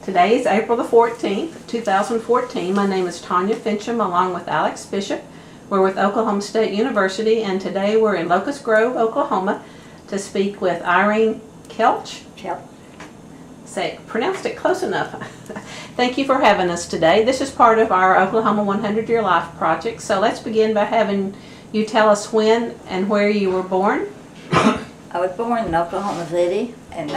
Today is April the 14th, 2014. My name is Tanya Fincham along with Alex Bishop. We're with Oklahoma State University, and today we're in Locust Grove, Oklahoma to speak with Irene Kelch. Pronounced it close enough. Thank you for having us today. This is part of our Oklahoma 100 Year Life project. So let's begin by having you tell us when and where you were born. I was born in Oklahoma City on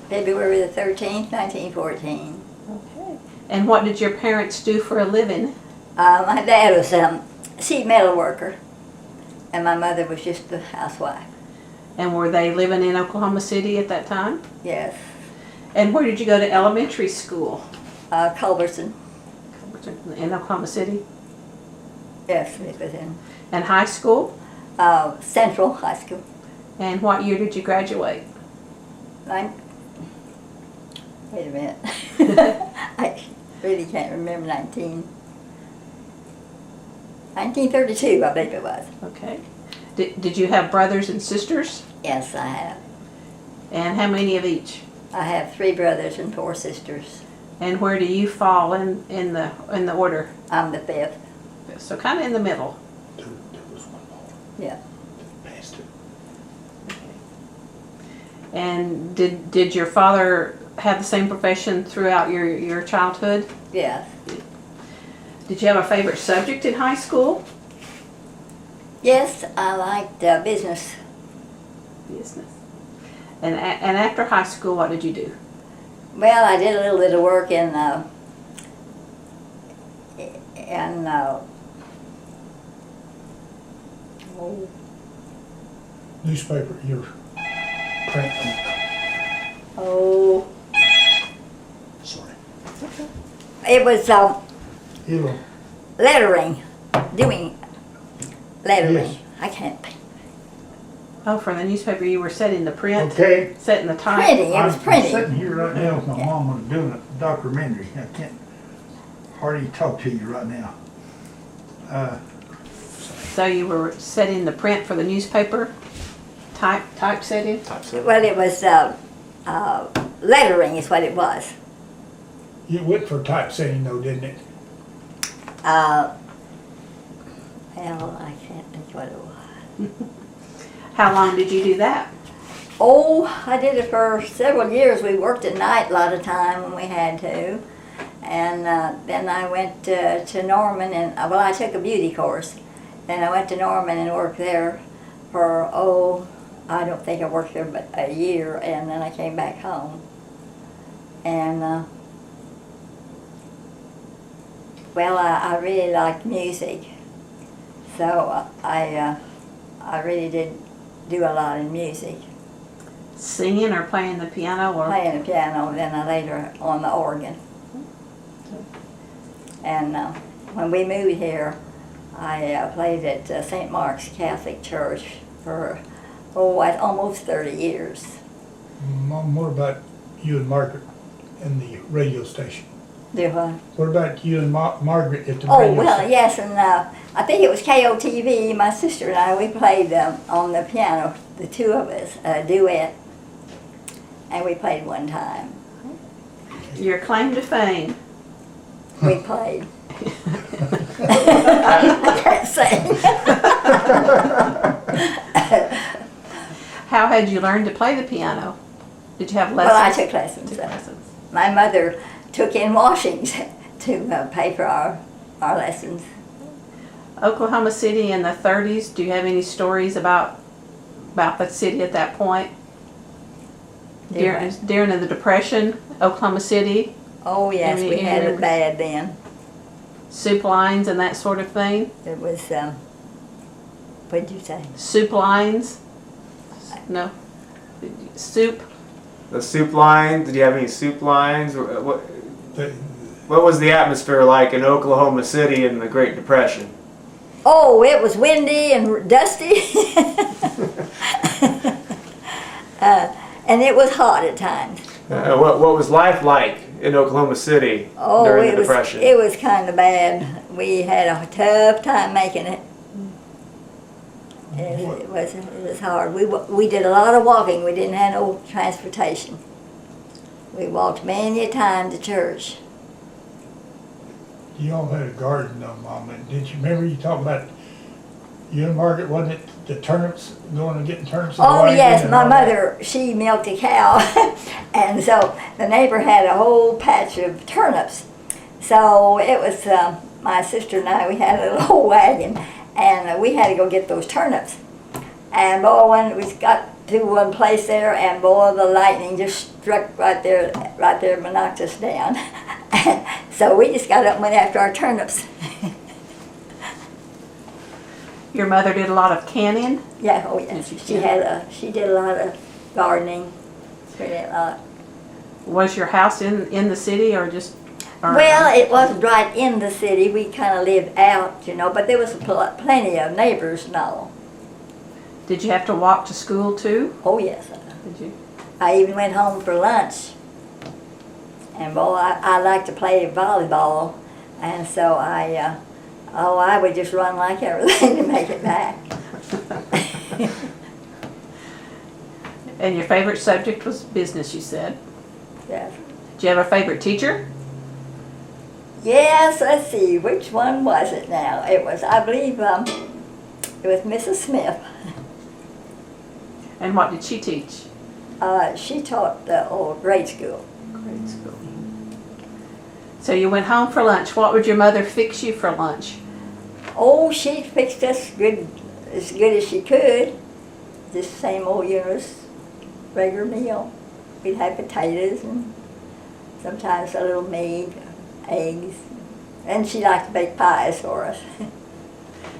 February the 13th, 1914. Okay. And what did your parents do for a living? My dad was a sheet metal worker, and my mother was just a housewife. And were they living in Oklahoma City at that time? Yes. And where did you go to elementary school? Culbertson. In Oklahoma City? Yes, it was in And high school? Central High School. And what year did you graduate? Wait a minute. I really can't remember. 1932, I believe it was. Okay. Did you have brothers and sisters? Yes, I have. And how many of each? I have 3 brothers and 4 sisters. And where do you fall in the order? I'm the 5th. So kind of in the middle. There was one more. Yeah. Past it. And did your father have the same profession throughout your childhood? Yes. Did you have a favorite subject in high school? Yes, I liked business. Business. And after high school, what did you do? Well, I did a little bit of work in Newspaper, your print. Sorry. it was It'll, lettering, doing lettering. Yes. I can't Oh, for the newspaper, you were setting the print, okay. setting the type. printing. It was I'm printing. sitting here right now with my mom was doing a documentary. I can't hardly talk to you right now. So you were setting the print for the newspaper, typesetting? Well, it was lettering is what it was. You went for typesetting though, didn't it? Well, I can't think what it was. How long did you do that? Oh, I did it for several years. We worked at night a lot of time when we had to. And then I went to Norman, and well, I took a beauty course. Then I went to Norman and worked there for, I don't think I worked there but a year, and then I came back home. And, well, I really liked music. So I really did do a lot in music. Singing or playing the piano or? Playing the piano, and then I later on the organ. And when we moved here, I played at St. Mark's Catholic Church for, almost 30 years. Mom, what about you and Margaret in the radio station? Do what? What about you and Margaret at the Oh, radio well, station? yes, and I think it was KOTV, my sister and I, we played on the piano, the two of us, a duet, and we played one time. Your claim to fame. We played. I can't sing. How had you learned to play the piano? Did you have lessons? Well, I took lessons. Took lessons. My mother took in washings to pay for our lessons. Oklahoma City in the 30s, do you have any stories about the city at that point? During the Depression, Oklahoma City, Oh, yes, Any we had it memories? bad then. soup lines and that sort of thing? It was, what did you say? Soup lines? No? Soup? The soup lines? Did you have any soup lines? The- What was the atmosphere like in Oklahoma City in the Great Depression? Oh, it was windy and dusty. And it was hot at times. What was life like in Oklahoma City Oh, during it the was, Depression? it was kind of bad. We had a tough time making it. It was hard. We did a lot of walking. We didn't have no transportation. We walked many a time to church. You all had a garden though, Mom, and did you remember you talked about you and Margaret, wasn't it the turnips, going and getting turnips? in the Oh wagon yes, and my all that? mother, she milked a cow, and so the neighbor had a whole patch of turnips. So it was my sister and I, we had a little old wagon, and we had to go get those turnips. And boy, when we got to one place there, and boy, the lightning just struck right there, and knocked us down. So we just got up and went after our turnips. Your mother did a lot of canning? Yeah, oh yes, she did a lot of gardening. She did a lot. Was your house in the city or just? Or, Well, it wasn't right in the city. We kind of lived out, but there was plenty of neighbors and all. Did you have to walk to school too? Oh yes, Did you? I even went home for lunch. And boy, I like to play volleyball, and so I would just run like everything to make it back. And your favorite subject was business, you said. Yes. Did you have a favorite teacher? Yes, let's see, which one was it now? It was, I believe, it was Mrs. Smith. And what did she teach? She taught grade school. Grade school. So you went home for lunch. What would your mother fix you for lunch? Oh, she fixed us as good as she could. Just the same old, regular meal. We'd have potatoes and sometimes a little meat, eggs. And she liked to bake pies for us.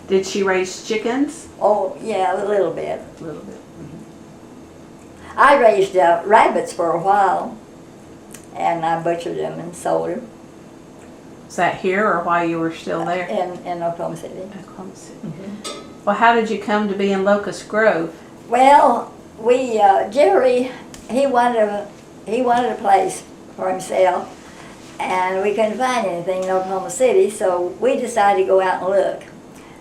Did she raise chickens? Oh, yeah, a little bit. A little bit. I raised rabbits for a while, and I butchered them and sold them Was that here or while you were still there? in Oklahoma City. Oklahoma City. Well, how did you come to be in Locust Grove? Well, Jerry, he wanted a place for himself, and we couldn't find anything in Oklahoma City, so we decided to go out and look.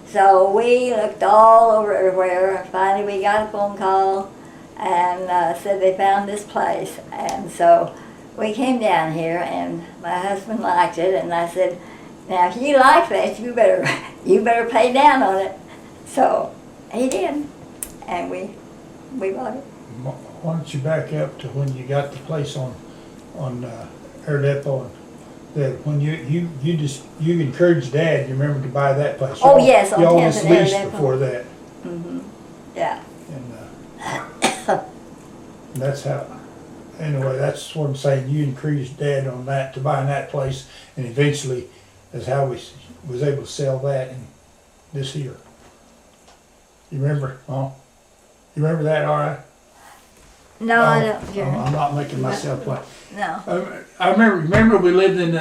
So we looked all over everywhere, and finally we got a phone call and said they found this place. And so we came down here, and my husband liked it, and I said, now if you like that, you better pay down on it. So he did, and we bought it. Why don't you back up to when you got the place on Air Depot, and that when you encouraged Dad, you remember, to buy that place. Oh, yes, on y'all 10th was and Air leased Depot. before that, Yeah. and that's how. Anyway, that's what I'm saying. You encouraged Dad on that, to buying that place, and eventually, that's how we was able to sell that in this year. You remember, Mom? You remember that, all right? No, I don't, Jerry. I'm not making myself play. No. I remember we lived in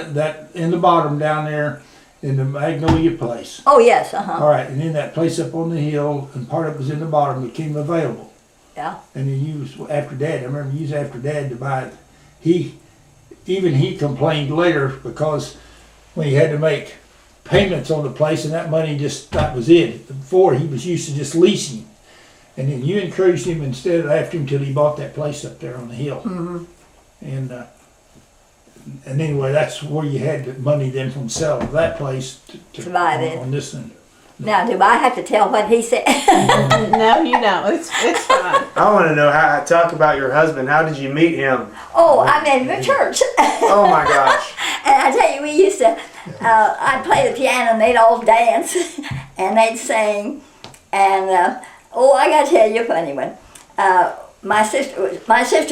in the bottom down there in the Magnolia place. Oh, yes, uh-huh. All right, and then that place up on the hill, and part of it was in the bottom, became available. Yeah. And then you was after Dad. I remember you was after Dad to buy it. He complained later because when he had to make payments on the place, and that money that was it. Before, he was used to just leasing. And then you encouraged him instead of after him till he bought that place up there on the hill. Mm-hmm. And anyway, that's where you had the money then from selling that place To buy this. on this one. Now, do I have to tell what he said? No, you don't. It's fine. I want to know talk about your husband. How did you meet him? Oh, I met him at church. Oh my gosh. And I tell you, we used to, I'd play the piano and they'd all dance and they'd sing. And, I gotta tell you a funny one. My sister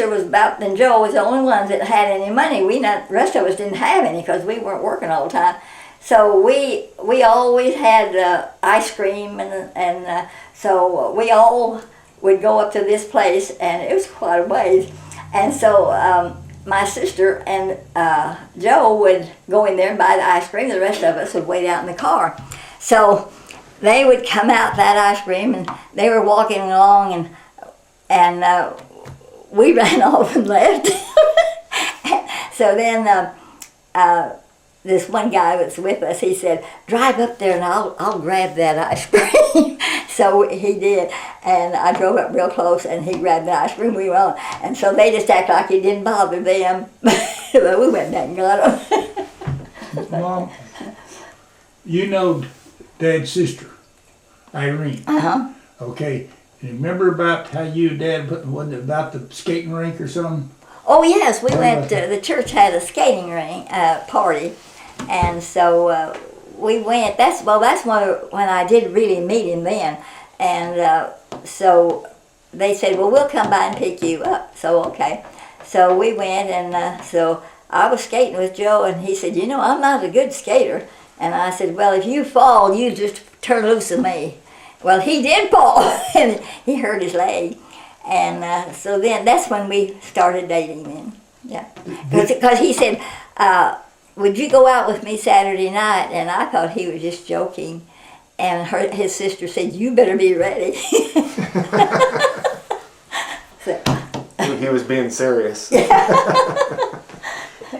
was and Joe was the only ones that had any money. The rest of us didn't have any because we weren't working all the time. So we always had ice cream, and so we all would go up to this place, and it was quite a ways. And so my sister and Joe would go in there and buy the ice cream. The rest of us would wait out in the car. So they would come out that ice cream, and they were walking along, and we ran off and left. So then this one guy was with us, he said, drive up there and I'll grab that ice cream. So he did, and I drove up real close and he grabbed the ice cream we went on. And so they just act like it didn't bother them. But we went back and got them. Mom, you know Dad's sister, Irene. Uh-huh. Okay, and remember about how you and Dad put, wasn't it about the skating rink or something? Oh yes, we Tell me went. about that. The church had a skating ring party, and so we went. That's when I did really meet him then, and so they said, "Well, we'll come by and pick you up." So okay, so we went, and so I was skating with Joe, and he said, "You know, I'm not a good skater," and I said, "Well, if you fall, you just turn loose of me." Well, he did fall, and he hurt his leg. And so then that's when we started dating then. Yeah. Because he said, would you go out with me Saturday night? And I thought he was just joking. And his sister said, you better be ready. So, He was being serious.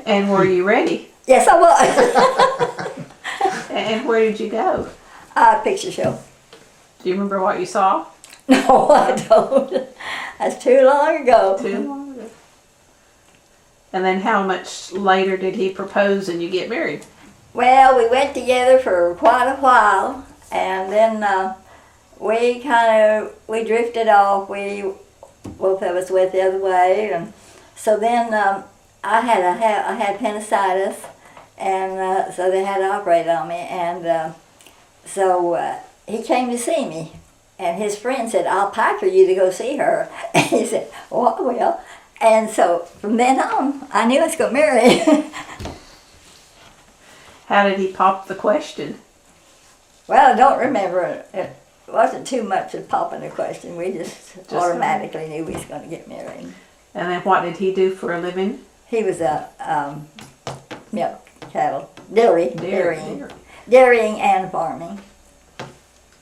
And were you ready? yes, I was. And where did you go? Picture show. Do you remember what you saw? No, I don't. That's too long ago. Too long ago. And then how much later did he propose and you get married? Well, we went together for quite a while, and then we drifted off. Both of us went the other way, and so then I had appendicitis, and so they had to operate on me, and so he came to see me. And his friend said, I'll pack for you to go see her. And he said, oh, I will. And so from then on, I knew I was going to marry him. How did he pop the question? Well, I don't remember. It wasn't too much of popping the question. We just automatically knew we was going to get married. And then what did he do for a living? He was a milk cattle, dairying and farming.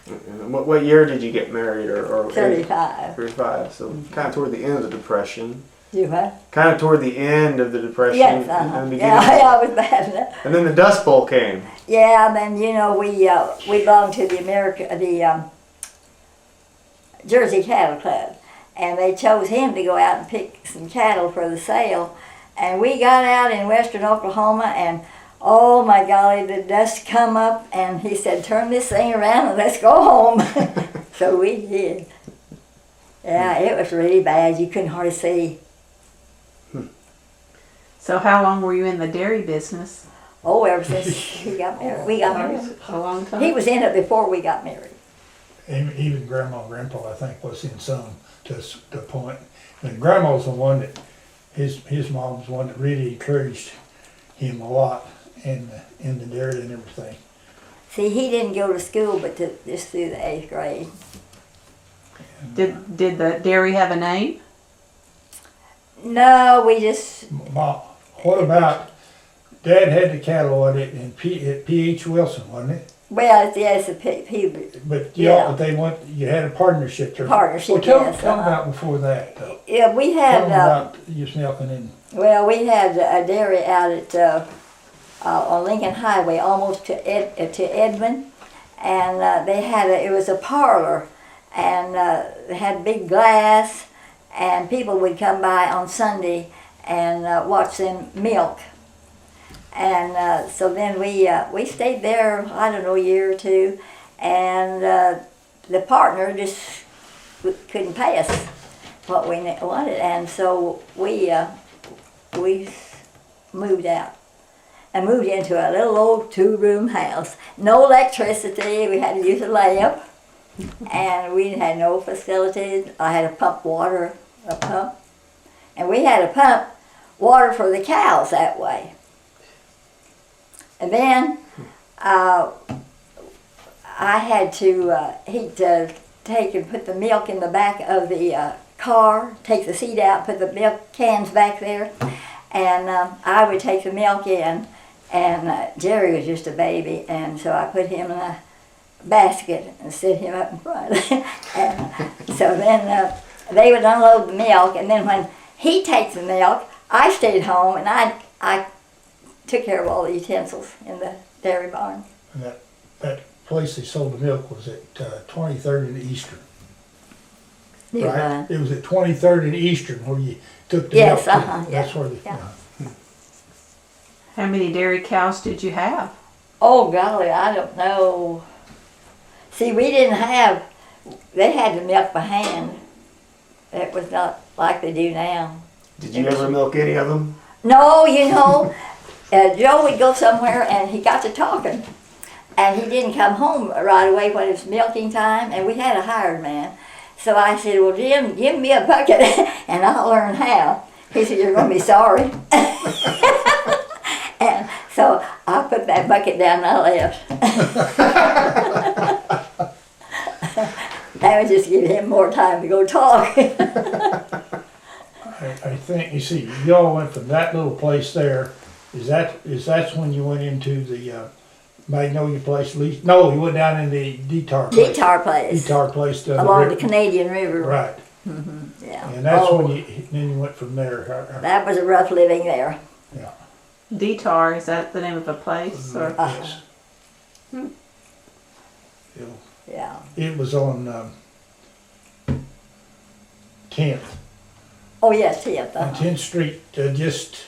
What year did you get married? Or 35. 35. So kind of toward the end of the Depression. You what? Kind of toward the end of the Depression. Yes, and the beginning. yeah, I was bad enough. And then the Dust Bowl came. Yeah, and then we belonged to the Jersey Cattle Club, and they chose him to go out and pick some cattle for the sale, and we got out in western Oklahoma, and oh my golly, the dust come up, and he said, turn this thing around and let's go home. So we did. Yeah, it was really bad. You couldn't hardly see. So how long were you in the dairy business? Oh, ever since we got married. We got married. A long time. He was in it before we got married. Even Grandma and Grandpa, I think, was in some to the point. And Grandma's the one that, his mom was the one that really encouraged him a lot in the dairy and everything. See, he didn't go to school but just through the 8th grade. Did the dairy have a name? No, we just, Mom, what about, Dad had the cattle on it in P.H. Wilson, wasn't it? well, yes, he But Yeah. you had a partnership there. Partnership, Well, tell yes, them about before that, though. yeah, we Tell had, them about just milking in. well, we had a dairy out at, on Lincoln Highway, almost to Edmond, and they had it was a parlor, and they had big glass, and people would come by on Sunday and watch them milk. And so then we stayed there, I don't know, a year or two, and the partner just couldn't pay us what we wanted, and so we moved out and moved into a little old 2-room house. No electricity, we had to use a lamp, and we had no facilities. I had to pump water, and we had to pump water for the cows that way. And then I had to, he'd take and put the milk in the back of the car, take the seat out, put the milk cans back there, and I would take the milk in, and Jerry was just a baby, and so I put him in a basket and set him up in front. And so then they would unload the milk, and then when he takes the milk, I stayed home, and I took care of all the utensils in the dairy barn. And that place they sold the milk was at 23rd and Eastern, You, right? It was at 23rd and Eastern where you took the Yes, milk. uh-huh, That's yeah, where they, yeah. How many dairy cows did you have? Oh golly, I don't know. See, we didn't have. They had to milk by hand. It was not like they do now. Did you ever milk any of them? No, Joe would go somewhere and he got to talking. And he didn't come home right away when it was milking time, and we had a hired man. So I said, well, Jim, give me a bucket and I'll learn how. He said, you're going to be sorry. And so I put that bucket down and I left. That would just give him more time to go talk. I think, you see, y'all went from that little place there, that's when you went into the Magnolia place? No, you went down in the Detar place. Detar place. Detar place down Along river. the Canadian River. Right, Yeah. and that's Oh, then you went from there. that was a rough living there. Yeah. Detar, is that the name of a place? Or? Yes. Hmm. Yeah. It was on 10th. Oh, yes, yes. On 10th Street, just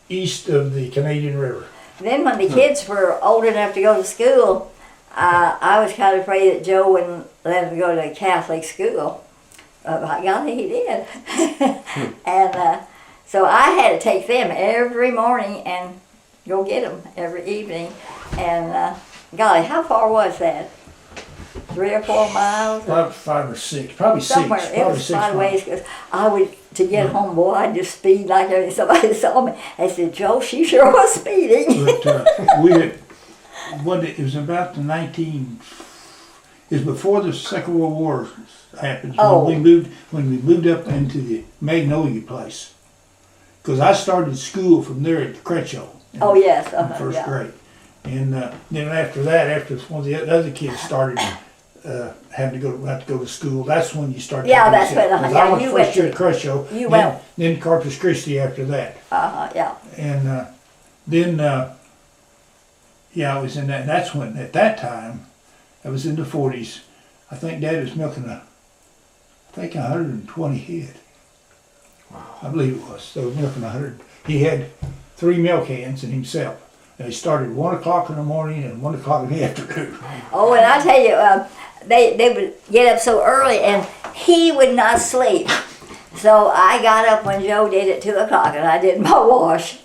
east of the Canadian River. Then when the kids were old enough to go to school, I was kind of afraid that Joe wouldn't let them go to a Catholic school. By golly, he did. And so I had to take them every morning and go get them every evening. And golly, how far was that? 3 or 4 miles? About 5 or 6, probably 6. Somewhere. It Probably was 6 quite a miles. ways, because I would, to get home, boy, I'd just speed like if somebody saw me. They said, Joe, she sure was speeding. But we had, it was about the it was before the Second World War happened. Oh. When we moved up into the Magnolia place. Because I started school from there at Crenshaw. Oh, yes. In first grade. And then after that, after one of the other kids started having to go to school, that's when you started. Yeah, that's when, Because yeah, I went you first went year to- at Crenshaw. you went- Then Corpus Christi after that. Yeah. And then, I was in that, and that's when, at that time, I was in the 40s, I think Dad was milking 120 head. I believe it was, so milking 100. He had 3 milk cans and himself. And they started 1 o'clock in the morning and 1 o'clock in the afternoon. Oh, and I tell you, they would get up so early, and he would not sleep. So I got up when Joe did at 2 o'clock, and I did my wash.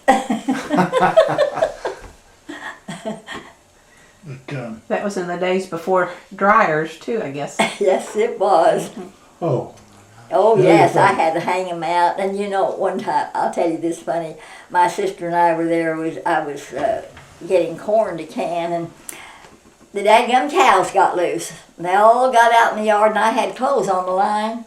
But, That was in the days before dryers too, I guess. Yes, it was. oh, Oh, Yeah, yes, you're I fine. had to hang him out. And one time, I'll tell you this funny. My sister and I were there. I was getting corn to can, and the dadgum cows got loose. They all got out in the yard, and I had clothes on the line.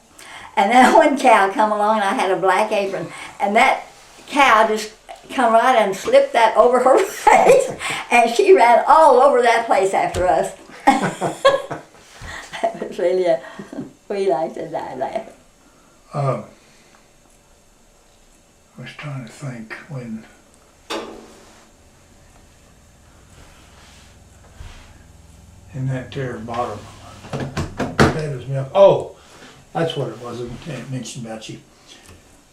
And then one cow come along, and I had a black apron, and that cow just come right and slipped that over her face, and she ran all over that place after us. That was really we like to die laughing. I was trying to think when. In that there bottom, that was milk. Oh, that's what it was. I mentioned about you.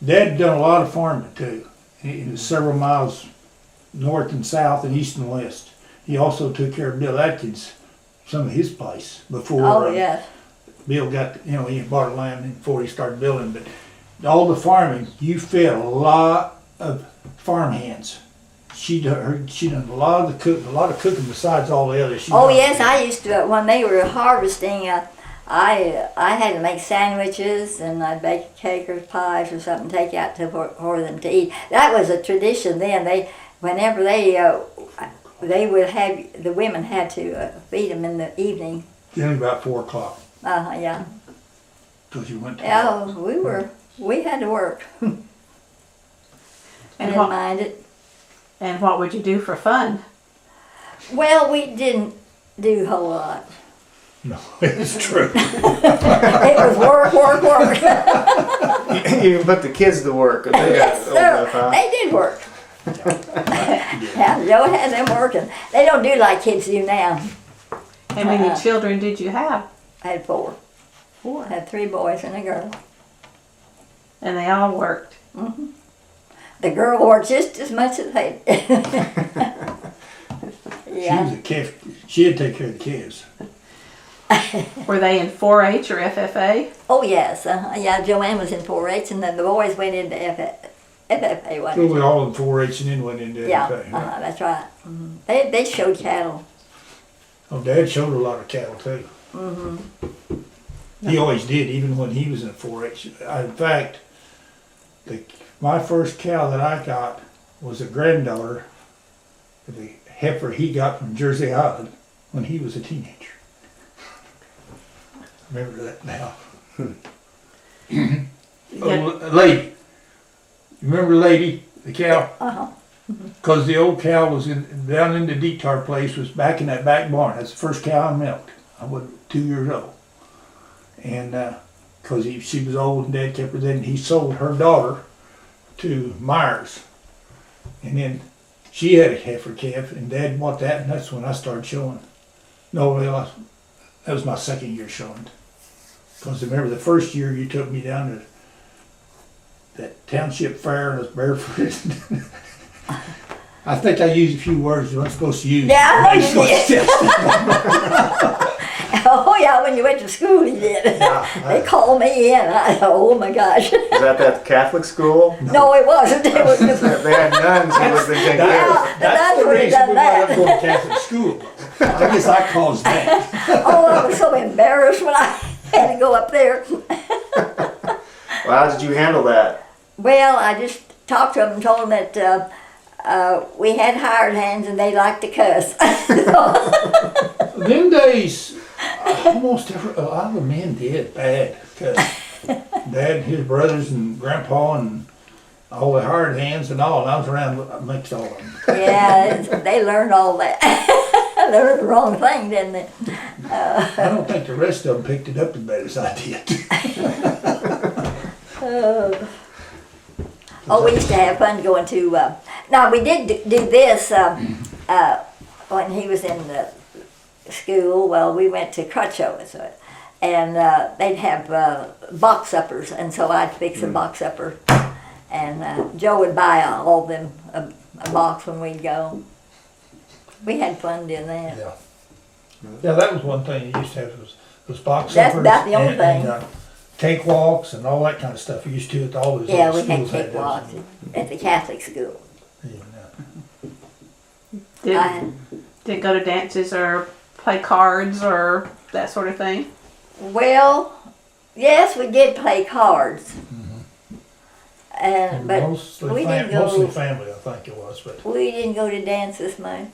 Dad done a lot of farming too. He was several miles north and south and east and west. He also took care of Bill Atkins, some of his place before. Oh, yes. Bill got, he bought a land before he started building, but all the farming, you fed a lot of farm hands. She done a lot of cooking besides all the others. Oh yes, I used to when they were harvesting. I had to make sandwiches and I'd bake cake or pies or something, take out for them to eat. That was a tradition then. Whenever they would have, the women had to feed them in the evening. Generally about 4 o'clock. Yeah. Till you went to Yeah, we had to work. And Didn't what, mind it. and what would you do for fun? Well, we didn't do a whole lot. No, it's true. It was work, work, work. You put the kids to work. If they Yes, got old enough, sir. huh? They did work. Yeah, Joe had them working. They don't do like kids do now. How many children did you have? I had 4. 4. I had 3 boys and a girl. And they all worked. The girl worked just as much as they did. She was a kid. She'd take care of the kids. Were they in 4-H or FFA? Oh, yes. Yeah, Joanne was in 4-H, and then the boys went into FFA, We wasn't were all in 4-H and then went into Yeah, FFA. that's right. They showed cattle. Oh, Dad showed a lot of cattle too. He always did, even when he was in 4-H. In fact, my first cow that I got was a granddaughter of the heifer he got from Jersey Island when he was a teenager. I remember that now. Oh, Lady. You remember Lady, the cow? Uh-huh. Because the old cow was down in the Detar place, was back in that back barn. That's the first cow I milked. I was 2 years old. And because she was old and Dad kept her then, he sold her daughter to Myers. And then she had a heifer calf and Dad bought that, and that's when I started showing. No, well, that was my second year showing. Because remember the first year you took me down to that township fair and I was barefooted. I think I used a few words you weren't supposed to use. Yeah, I know you did. Oh, yeah, when you went to school, you did. They called me in. I thought, oh my gosh. Was that Catholic school? No, it wasn't. It was They had nuns who would take care of it. That's the would have reason done we that. went up to Catholic school. I guess I caused that. Oh, I was so embarrassed when I had to go up there. Well, how did you handle that? Well, I just talked to them and told them that we had hired hands and they liked to cuss. Them days, almost a lot of the men did bad. 'Cause Dad and his brothers and Grandpa and all the hard hands and all, and I was around mixed all of them. Yeah, they learned all that. They learned the wrong thing, didn't they? I don't think the rest of them picked it up as bad as I did. Oh, we used to have fun going to. Now we did do this when he was in the school. Well, we went to Crutchow, and they'd have box suppers, and so I'd fix a box supper, and Joe would buy all of them a box when we'd go. We had fun doing that. Yeah. Yeah, that was one thing you used to have was box That's suppers about the only thing. cakewalks and all that kind of stuff. We used to at all those Yeah, other we had schools had those. cakewalks at the Catholic school. Did, did go to dances or play cards or that sort of thing? Well, yes, we did play cards. And But mostly, we didn't go- mostly family, I think it was. But we didn't go to dances much.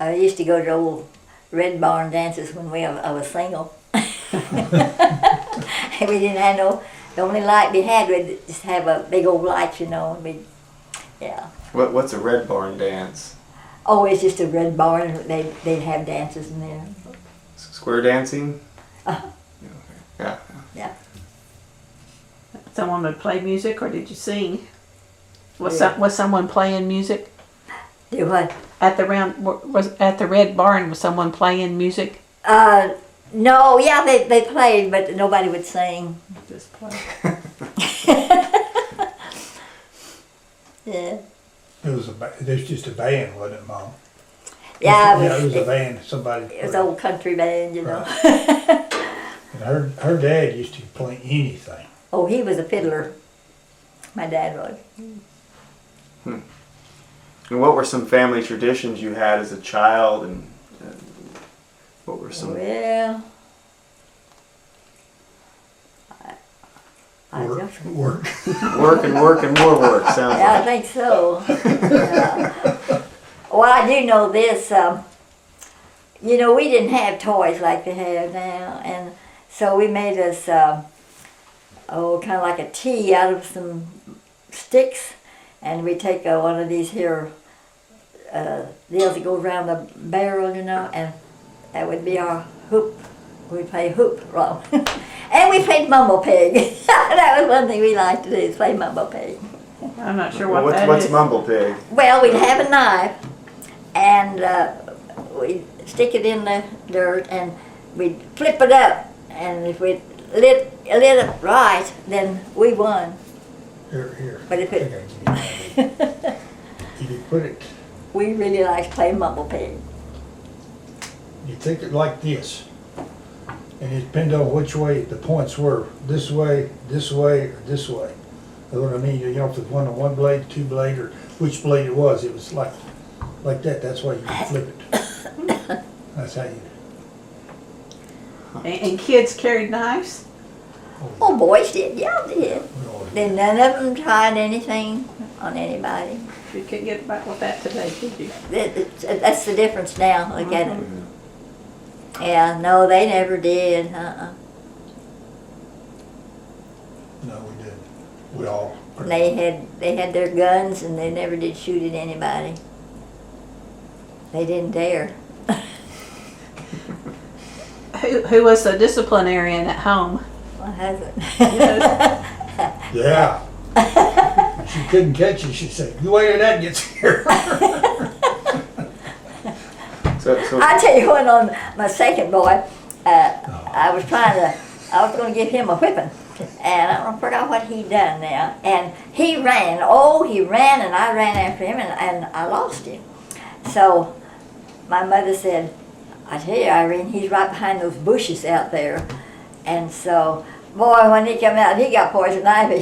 I used to go to old Red Barn dances when I was single. We didn't have the only light we had, we'd just have a big old light, and yeah. What's a Red Barn dance? Oh, it's just a Red Barn, they'd have dances in there. Square dancing? Uh-huh. Yeah. Yeah. Someone would play music or did you sing? Was, Yeah. was someone playing music? Do what? At the was at the Red Barn, was someone playing music? No, yeah, they played, but nobody would sing. Just play. Yeah. there's just a band, wasn't it, Mom? Yeah, It was a band. Somebody. it was an old country band, you know. And her dad used to play anything. Oh, he was a fiddler. My dad was. And what were some family traditions you had as a child, and what were some? Well, I Work, just, work. Work and work and more work, sounds yeah, I like. think so. Yeah. Well, I do know this. We didn't have toys like they have now, and so we made us kind of like a tea out of some sticks, and we take one of these here deals that go around the barrel, and that would be our hoop we play hoop roll. And we played Mumble Pig. That was one thing we liked to do, is play Mumble Pig. I'm not sure Well, what that what's is. Mumble Pig? Well, we'd have a knife, and we'd stick it in the dirt, and we'd flip it up. And if we lit it right, then we won. Here. But if I it, gotta give you that. If you put it, we really liked to play Mumble Pig. you take it like this, and it depends on which way the points were, this way, or this way. You know what I mean? You know, if it was one blade, two blade, or which blade it was like that, that's why you can flip it. That's how you, And kids carried knives? Oh, boys did, yeah, they did. we always- Then none of them tried anything on anybody. You couldn't get back with that today, could you? That's the difference now, look at it. Yeah, no, they never did, No, we didn't. We all. They had their guns and they never did shoot at anybody. They didn't dare. Who was the disciplinarian at home? What has it? Yeah. She couldn't catch you, she said, you wait till that gets here. So I tell you what, on my second boy, I was going to give him a whipping. And I forgot what he done now. And he ran, and I ran after him, and I lost him. So my mother said, I tell you, Irene, he's right behind those bushes out there. And so, boy, when he come out, he got poison ivy.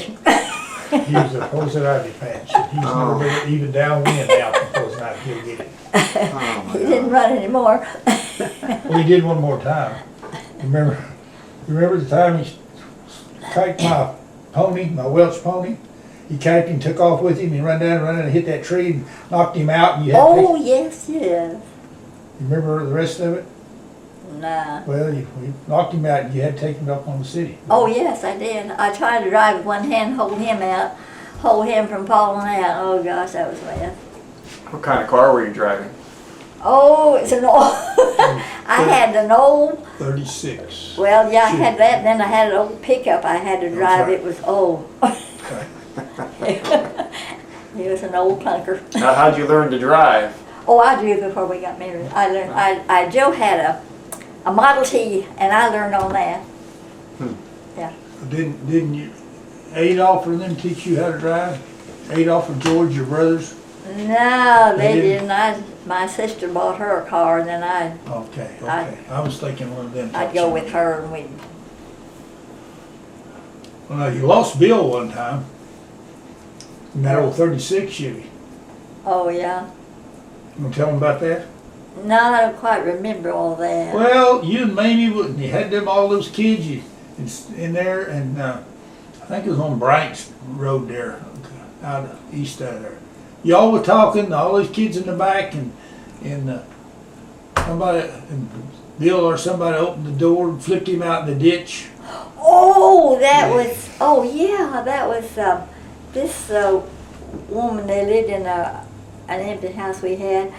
He was a poison ivy patch. He's never been even downwind now from poison ivy, he'll get it. oh my He didn't run anymore. Well, he did one more time. You remember the time he kiked my pony, my Welch pony? He kiked him, took off with him, and ran down and hit that tree and knocked him out. And you had to Oh, take, yes. you remember the rest of it? Nah. Well, we knocked him out and you had to take him up on the city. Oh, yes, I did. I tried to drive with one hand, hold him from falling out. Oh, gosh, that was bad. What kind of car were you driving? Oh, it's an old, I had an old, 36. well, yeah, I had that, and then I had an old pickup I had to drive. right. It was old. Okay. It was an old clunker. Now, how'd you learn to drive? Oh, I drove before we got married. I learned, Joe had a Model T, and I learned on that. Didn't you, Adolph or them teach you how to drive? Adolph or George, your brothers? No, They they didn't? didn't. My sister bought her a car, and then Okay. I- I was thinking one of them. I'd taught go you. with her, and we'd. Well, you lost Bill one time. In that old 36 Chevy. Oh yeah. You want to tell them about that? No, I don't quite remember all that. Well, you and Mamie, you had them, all those kids in there, and I think it was on Brights Road there, out east of there. Y'all were talking, all those kids in the back, and Bill or somebody opened the door and flipped him out in the ditch. Oh, that Yeah. was. Oh yeah, that was this woman. They lived in an empty house we had,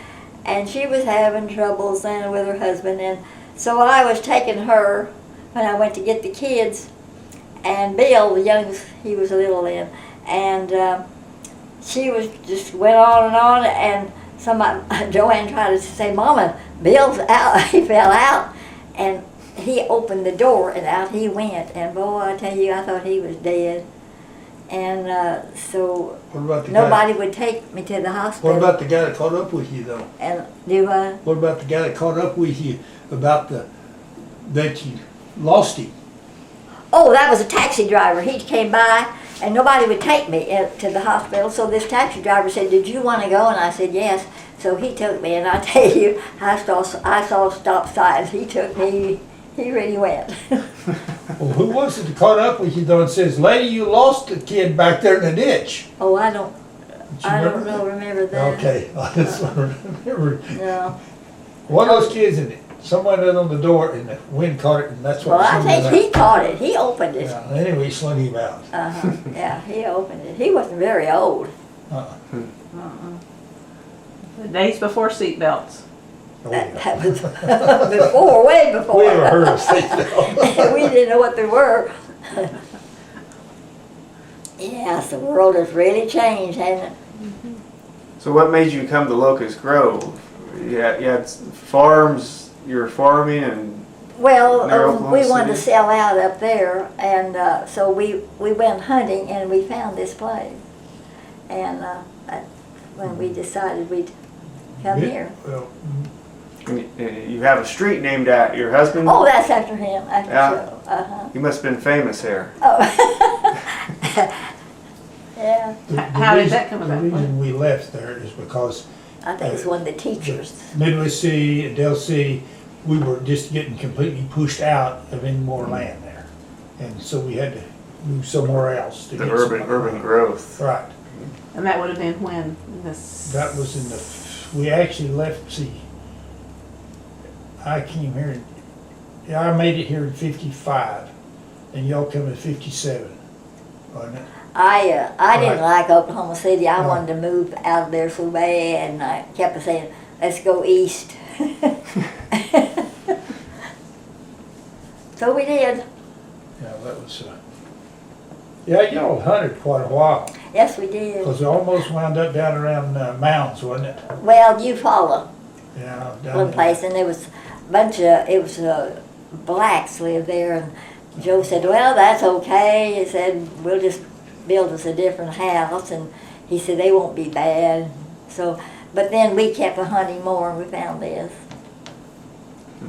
and she was having troubles then with her husband, and so I was taking her when I went to get the kids, and Bill, the youngest, he was a little then, and she was just went on, and Joanne tried to say, "Mama, Bill's out. He fell out," and he opened the door and out he went, and boy, I tell you, I thought he was dead. And so What about the nobody would take me to the guy? hospital. What about the guy that caught up with you though? And do I? What about the guy that caught up with you about that you lost him? Oh, that was a taxi driver. He came by, and nobody would take me to the hospital. So this taxi driver said, "Did you want to go?" And I said, "Yes." So he took me, and I tell you, I saw stop signs. He took me. He really went. Well, who was it that caught up with you though and says, "Lady, you lost the kid back there in the ditch"? Oh, I don't you remember that? remember that. Okay, I just remember. No. One of those kids, and someone did on the door, and the wind caught it, and that's what. Well, I slung him think he out. caught it. He opened it. Yeah, anyway, he slung him out. Yeah, he opened it. He wasn't very old. Uh-uh. The days before seatbelts. Oh, That, yeah. that was before, way before. We never heard of seatbelt. We didn't know what they were. Yes, the world has really changed, hasn't it? So what made you come to Locust Grove? You had farms, you were farming and Well, Near Oklahoma we wanted to City? sell out up there, and so we went hunting and we found this place. And when we decided we'd come here. Well, you have a street named after your husband? Oh, that's after him, after Yeah. Joe. Uh-huh. He must have been famous here. Oh. Yeah, How did that come about? The reason we left there is because I think it's one of the teachers. Midwest City and Del City, we were just getting completely pushed out of any more land there. And so we had to move somewhere else. To The get urban some- urban growth. Right. And that would have been when this. That was in the, we actually left, see, I came here, yeah, I made it here in 55, and y'all come in 57, wasn't it? I didn't Right. like Oklahoma City. I Right. wanted to move out of there so bad, and I kept saying, "Let's go east." So we did. Yeah, that was, yeah, y'all hunted quite a while, Yes, we did. because we almost wound up down around Mounds, wasn't it? Well, you follow Yeah, down one there. place, and there was a bunch of blacks lived there, and Joe said, "Well, that's okay." He said, "We'll just build us a different house," and he said they won't be bad. So, but then we kept hunting more, and we found this.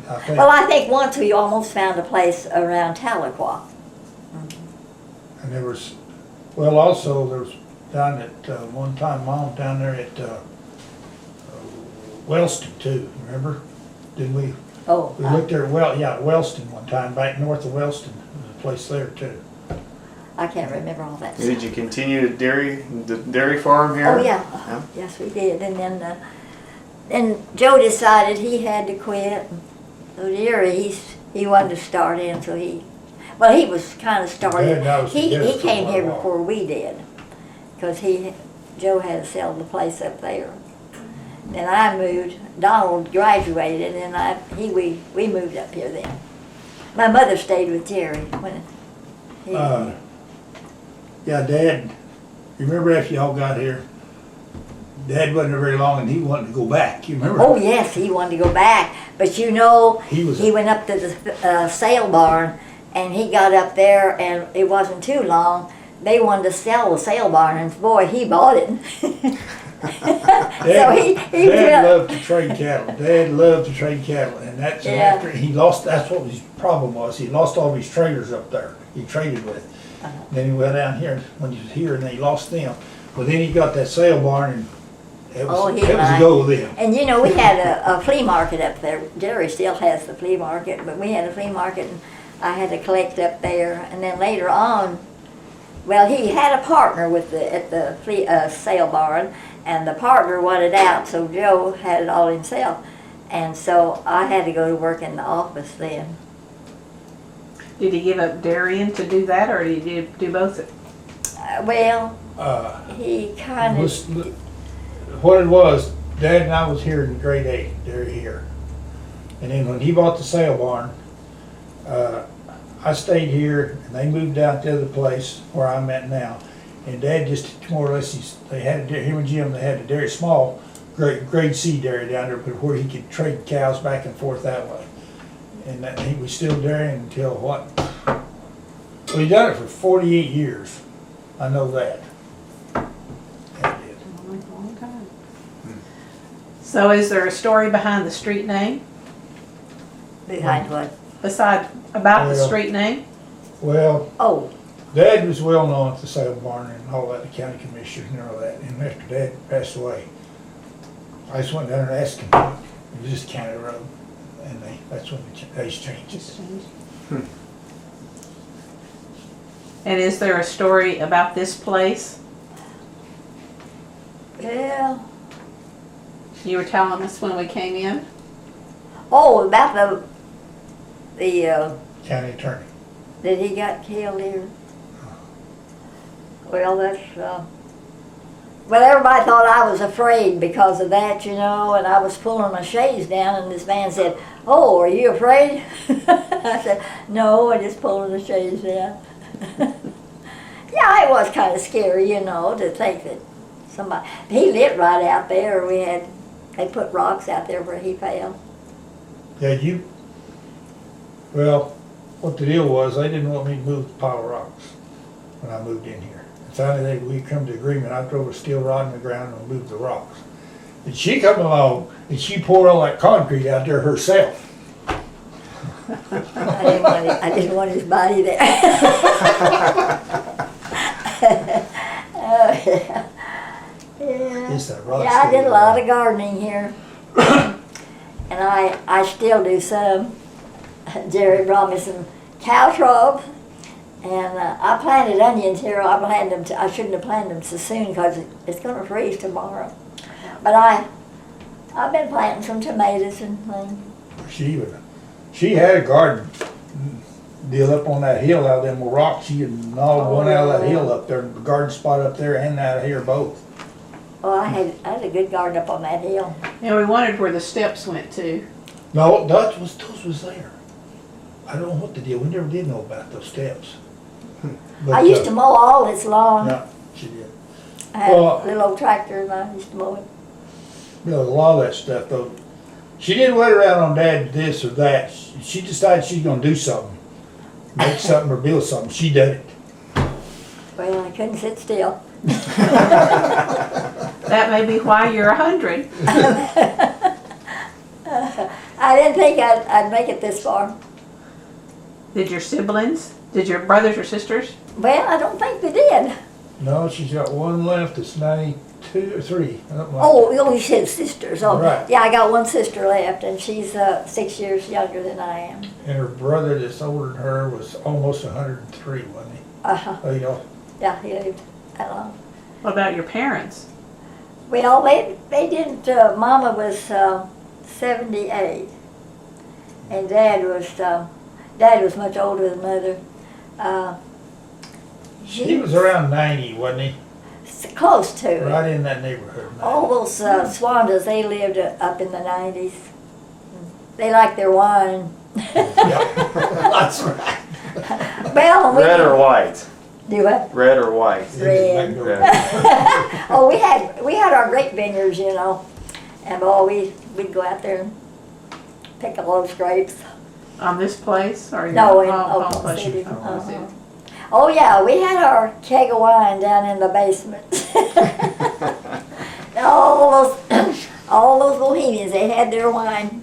I think, Well, I think once we almost found a place around Tahlequah. and there was, well, also, there was down at, one time, Mom down there at Wellston too, remember? Didn't we? Oh, We looked there, Wellston one time, back north of Wellston, there's a place there too. I can't remember all that. Did you continue the dairy farm here? Oh, yeah. Yeah. Yes, we did. And then Joe decided he had to quit. So Jerry, he wanted to start in, so he was kind of started. Dad and I was He together for came quite a here while. before we did, because Joe had to sell the place up there. Then I moved. Donald graduated, and we moved up here then. My mother stayed with Jerry when he. Yeah, Dad, you remember after y'all got here, Dad wasn't there very long and he wanted to go back, you remember? Oh yes, he wanted to go back, but you know, He was, he went up to the sale barn, and he got up there, and it wasn't too long. They wanted to sell the sale barn, and boy, he bought it. So he Dad went- loved to trade cattle, Dad loved to trade cattle, and that's Yeah. after he lost, that's what his problem was, he lost all his traders up there, he traded with. Then he went down here, when he was here, and he lost them, but then he got that sale barn, and it Oh, was, he it was a liked- go with him. And you know, we had a flea market up there. Jerry still has the flea market, but we had a flea market, and I had to collect up there. And then later on, well, he had a partner at the sale barn, and the partner wanted out, so Joe had it all himself. And so I had to go to work in the office then. Did he give up Darien to do that, or did he do both? Well, Uh, he kind of, was, what it was, Dad and I was here in grade 8, they're here. And then when he bought the sale barn, I stayed here and they moved out to the other place where I'm at now. And Dad just more or less, him and Jim, they had a dairy, small grade C dairy down there, but where he could trade cows back and forth that way. And that, he was still dairying until what? Well, he done it for 48 years. I know that. Dad did. Long time. So is there a story behind the street name? behind what? About the Well- street name? Well, Oh, Dad was well known at the sale barn and all that, the county commissioners and all that. And after Dad passed away, I just went down there and asked him. It was just a county road, and that's when they changed it. And is there a story about this place? yeah. You were telling us when we came in? Oh, about the County attorney. that he got killed here. Well, that's Well, everybody thought I was afraid because of that, you know, and I was pulling my shades down, and this man said, "Oh, are you afraid?" I said, "No, I just pulling the shades down." Yeah, it was kind of scary, you know, to think that somebody. He lived right out there. They put rocks out there where he fell. Yeah, well, what the deal was, they didn't want me to move the pile of rocks when I moved in here. And finally, we come to agreement. I drove a steel rod in the ground and moved the rocks. And she come along and she poured all that concrete out there herself. I didn't want his body there. Oh, yeah. Yeah. It's that rock. Yeah, I did a lot of gardening here. And I still do some. Jerry brought me some caltrop, and I planted onions here. I shouldn't have planted them so soon because it's going to freeze tomorrow. But I've been planting some tomatoes and things. She had a garden deal up on that hill out there, them rocks. She had gnawed one out of that hill up there, the garden spot up there and out here both. Oh, I had a good garden up on that hill. And we wondered where the steps went to. No, those was there. I don't know what the deal. We never did know about those steps. But, I used to mow all this lawn. No, she did. I had Well, a little old tractor and I used to mow it. You know, a lot of that stuff though. She didn't wait around on Dad this or that. She decided she's gonna do something, make something or build something. She did it. Well, I couldn't sit still. That may be why you're 100. I didn't think I'd make it this far. Did your siblings, did your brothers or sisters? Well, I don't think they did. No, she's got one left. It's 92 or 3. Oh, you said sisters. Oh, Right. yeah, I got one sister left, and she's 6 years younger than I am. And her brother that's older than her was almost 103, wasn't he? Uh-huh. Oh, you know, Yeah, he lived that long. What about your parents? Well, they didn't. Mama was 78, and Dad was much older than Mother. he was around 90, wasn't he? Close to it. Right in that neighborhood. All those Swandas, they lived up in the 90s. They liked their wine. Yeah, that's right. Well, Red or white? do what? Red or white? Red. Yeah. Oh, we had our grape vineyards, you know, and we'd go out there and pick all those grapes. On this place? Or No, in Oklahoma Oklahoma City. Oklahoma City. Oh yeah, we had our keg of wine down in the basement. all those Bohemians, they had their wine.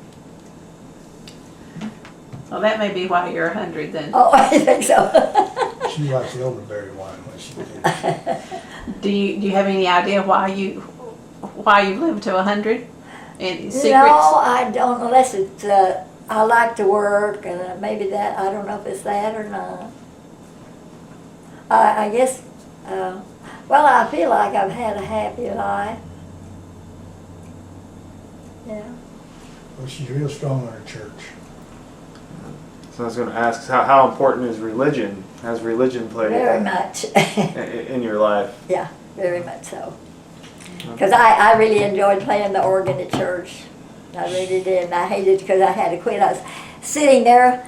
Well, that may be why you're 100 then. Oh, I think so. She likes the elderberry wine when she did. Do you have any idea why you lived to 100? Any secrets? No, I don't, unless it's, I like to work, and maybe that, I don't know if it's that or not. I guess, well, I feel like I've had a happy life. Yeah. Well, she's real strong in her church. So I was going to ask, how important is religion? Has religion played Very much. in your life? Yeah, very much so. Because I really enjoyed playing the organ at church. I really did, and I hated it because I had to quit. I was sitting there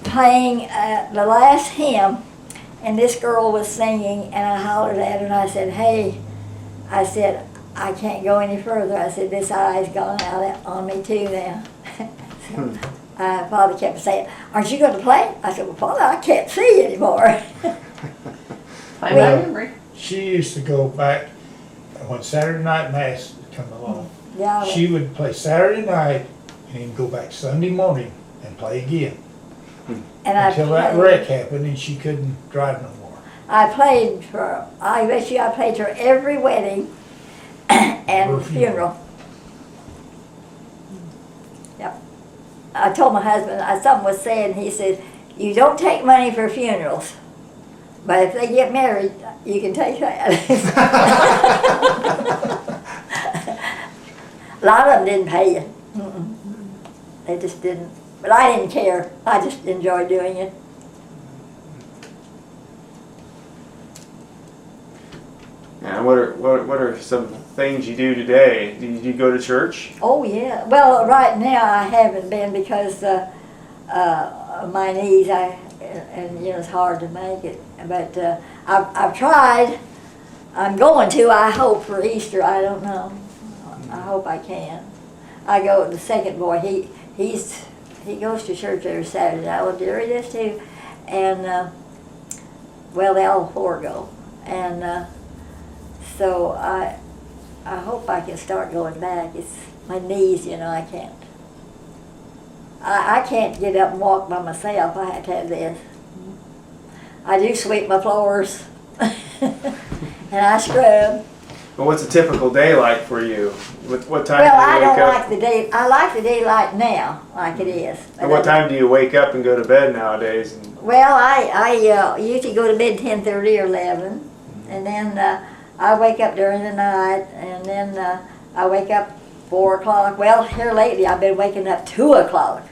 playing the last hymn, and this girl was singing, and I hollered at her, and I said, "Hey," I said, "I can't go any further." I said, "This eye's gone out on me too now." Father kept saying, "Aren't you going to play?" I said, "Well, Father, I can't see anymore." Play my memory. She used to go back when Saturday night mass would come along. Yeah. She would play Saturday night and then go back Sunday morning and play again And I until that played- wreck happened and she couldn't drive no more. I played for, I bet you I played for every wedding and Or funeral. funeral. Yep. I told my husband, something was said, and he said, "You don't take money for funerals, but if they get married, you can take that." A lot of them didn't pay you. Mm-mm. They just didn't. But I didn't care. I just enjoyed doing it. And what are some things you do today? Do you go to church? Oh yeah. Well, right now I haven't been because my knees. And you know it's hard to make it. But I've tried. I'm going to. I hope for Easter. I don't know. I hope I can. I go. The second boy. He goes to church every Saturday. I will Jerry does too, and well they all four go. And so I hope I can start going back. It's my knees. You know I can't. I can't get up and walk by myself. I have to have this. I do sweep my floors and I scrub. Well, what's a typical day like for you? What time Well, do I you don't wake up? like the day. I like the daylight now, like it is. And what time do you wake up and go to bed nowadays? Well, I usually go to bed 10:30 or 11, and then I wake up during the night, and then I wake up 4 o'clock. Well, here lately I've been waking up 2 o'clock.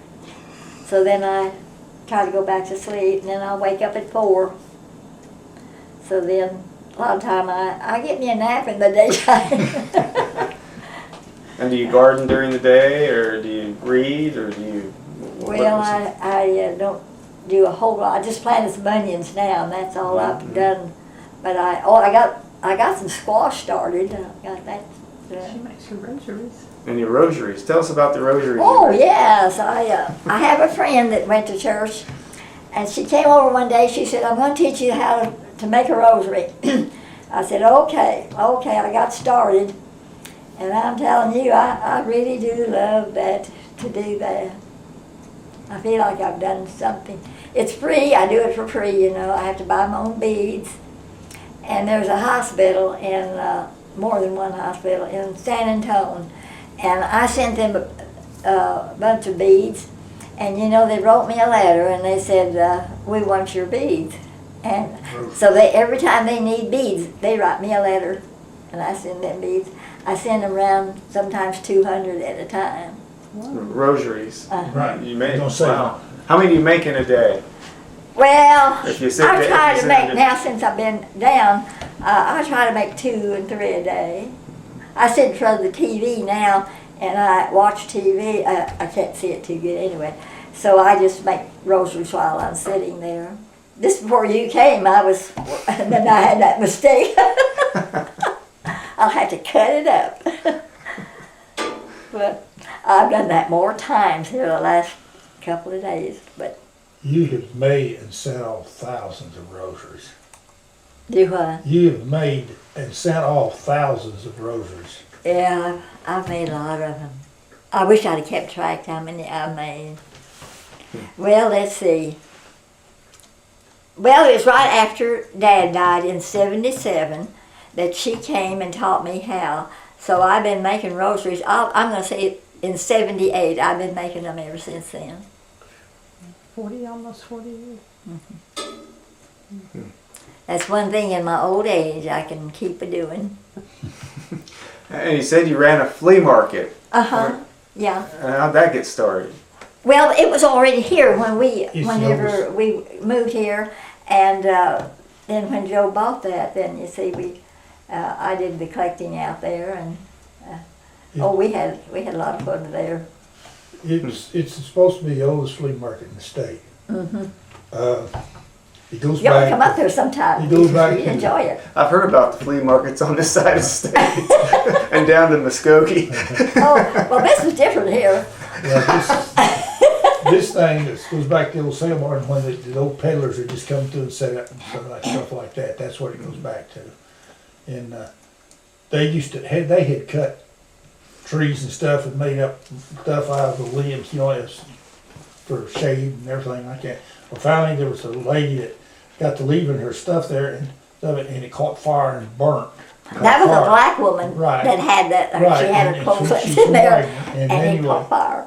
So then I try to go back to sleep, and then I'll wake up at 4. So then a lot of time I get me a nap in the daytime. And do you garden during the day, or do you read, or do you? Well, I don't do a whole lot. I just planted some onions now, and that's all I've done. But I got some squash started. I got that. She makes your rosaries. And your rosaries. Tell us about the rosaries. Oh yes, I have a friend that went to church, and she came over one day. She said, "I'm going to teach you how to make a rosary." I said, "Okay." I got started, and I'm telling you, I really do love that to do that. I feel like I've done something. It's free. I do it for free. You know, I have to buy my own beads, and there's a hospital in more than one hospital in San Antonio. And I sent them a bunch of beads, and you know they wrote me a letter and they said we want your beads, and so they every time they need beads they write me a letter, and I send them beads. I send them around sometimes 200 at a time. Rosaries. Right. You make. You don't say Wow. How many do you make in a day? Well, If you sit I there- try if you to sit make there- now since I've been down. I try to make 2 and 3 a day. I sit in front of the TV now and I watch TV. I can't see it too good anyway, so I just make rosaries while I'm sitting there. This before you came, and then I had that mistake. I'll have to cut it up. But I've done that more times here the last couple of days. But You have made and sent off thousands of rosaries. do what? You have made and sent off thousands of rosaries. Yeah, I've made a lot of them. I wish I'd have kept track how many I made. Well, let's see. Well, it was right after Dad died in '77 that she came and taught me how. So I've been making rosaries. I'm going to say in '78. I've been making them ever since then. 40, almost 40 years. That's one thing in my old age I can keep a doing. And you said you ran a flea market. Uh-huh, yeah. How'd that get started? Well, it was already here when It's whenever yours. we moved here, and then when Joe bought that, then you see I did the collecting out there, and we had a lot of fun there. It's supposed to be the oldest flea market in the state. Mhm. It goes You ought to back. come up there sometime. It goes back You'd to- enjoy it. I've heard about the flea markets on this side of the state and down to Muskogee. Oh, well, this is different here. This thing goes back to the old sale barn when the old peddlers would just come through and set up and stuff like that. That's what it goes back to. And they had cut trees and stuff and made up stuff out of the limbs, you know, as for shade and everything like that. Well, finally there was a lady that got to leaving her stuff there and it caught fire and burnt. That was a black woman Right. that had that. Right, She had her and clothes she's in there, white, and and it anyway. caught fire.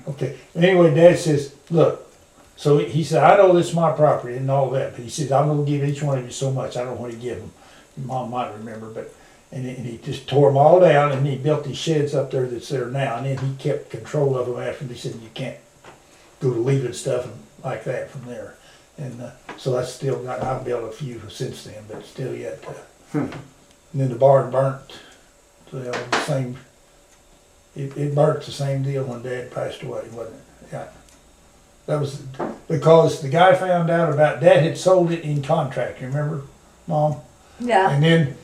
Okay. Anyway, Dad says, look, so he said, I know this is my property and all that, but he says, I'm going to give each one of you so much. I don't want to give them. Your mom might remember, but, and he just tore them all down and he built these sheds up there that's there now. And then he kept control of them after he said, you can't go to leaving stuff and like that from there. And so that's still got, I've built a few since then, but still yet, And then the barn burnt. So they all the same, it burnt the same deal when Dad passed away, wasn't it? Yeah. That was because the guy found out about Dad had sold it in contract, you remember, Mom? Yeah. And then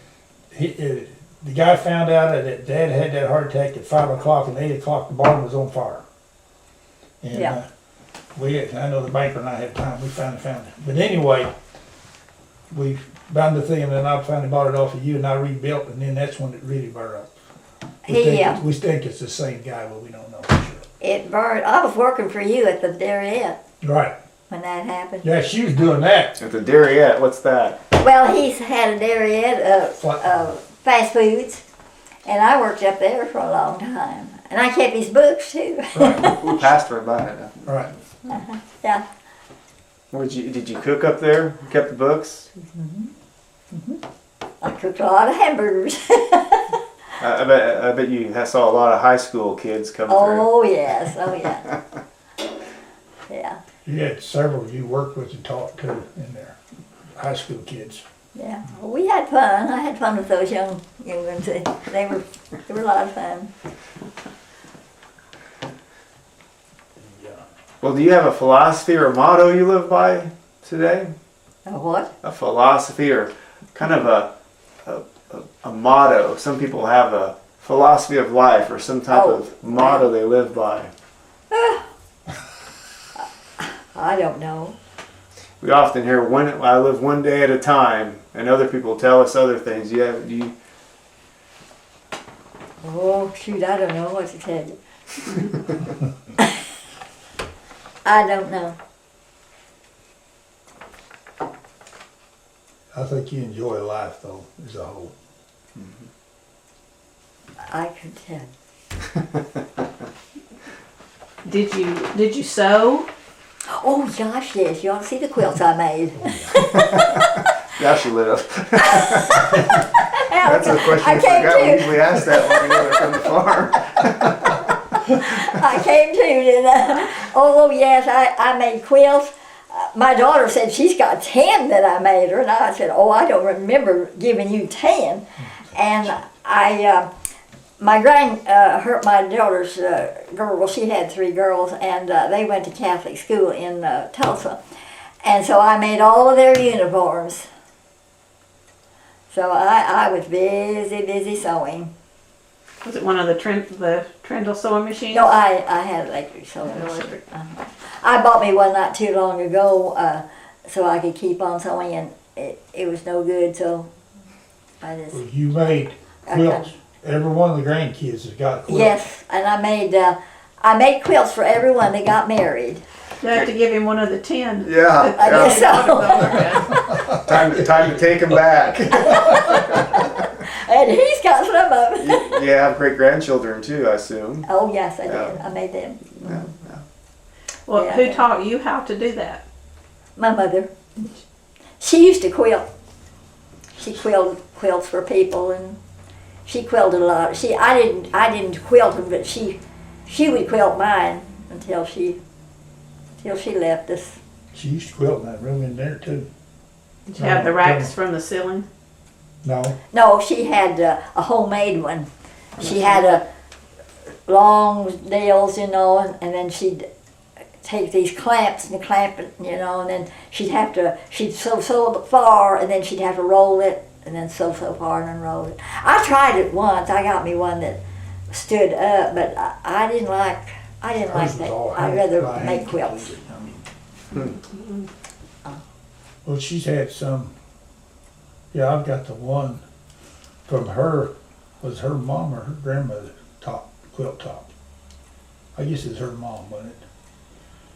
the guy found out that Dad had that heart attack at 5 o'clock, and 8 o'clock the barn was on fire. And Yeah. I know the banker and I had time, we finally found it. But anyway, we found the thing, and then I finally bought it off of you, and I rebuilt, and then that's when it really burned up. We think it's the same guy, but we don't know for sure. It burned. I was working for you at the Dairyette Right. when that happened. Yeah, she was doing that. At the Dairyette, what's that? Well, he's had a Dairyette fast foods, and I worked up there for a long time. And I kept his books too. Right. We passed her by it. Right. Yeah. Did you cook up there? Kept the books? I cooked a lot of hamburgers. I bet you saw a lot of high school kids come through. Oh yes, oh yeah. Yeah, You had several you worked with and taught too in there, high school kids. yeah. Well, we had fun. I had fun with those young ones. They were a lot of fun. Yeah. Well, do you have a philosophy or a motto you live by today? A what? A philosophy or kind of a motto. Some people have a philosophy of life or some type of motto they live by. I don't know. We often hear, I live one day at a time, and other people tell us other things. Do you Oh shoot, I don't know what to tell you. I don't know. I think you enjoy life though, as a whole. I could tell. Did you sew? Oh gosh, yes. You ought to see the quilts I made. Yeah, she live. That's a question I we came forgot. We to. usually ask that when we go from the farm. I came to, didn't I? Oh yes, I made quilts. My daughter said she's got 10 that I made her, and I said, oh, I don't remember giving you 10. And my daughter's girl, she had 3 girls, and they went to Catholic school in Tulsa. And so I made all of their uniforms. So I was busy sewing. Was it one of the Trindle sewing machines? No, I had electric sewing machine. I bought me one not too long ago, so I could keep on sewing, and it was no good. So I just Well, you made quilts. Every one of the grandkids has got a quilt. yes, and I made quilts for everyone that got married. You have to give him one of the 10. Yeah. I guess so. Time to take him back. And he's got some of them. You have great grandchildren too, I assume. Oh yes, I did. Yeah. I made them. Yeah. Well, Yeah. who taught you how to do that? My mother. She used to quilt. She quilted quilts for people, and she quilted a lot. I didn't quilt them, but she would quilt mine until she left us. She used to quilt in that room in there too. Did you have the racks from the ceiling? No, No, she had a homemade one. She had a long nails, and then she'd take these clamps and clamp it, and then she'd sew so far, and then she'd have to roll it, and then sew so far and then roll it. I tried it once. I got me one that stood up, but I didn't like hers was that. all I'd hand- rather by make hand quilts. completed. I mean, well, she's had some. Yeah, I've got the one from her. Was her mom or her grandmother quilt top? I guess it's her mom, wasn't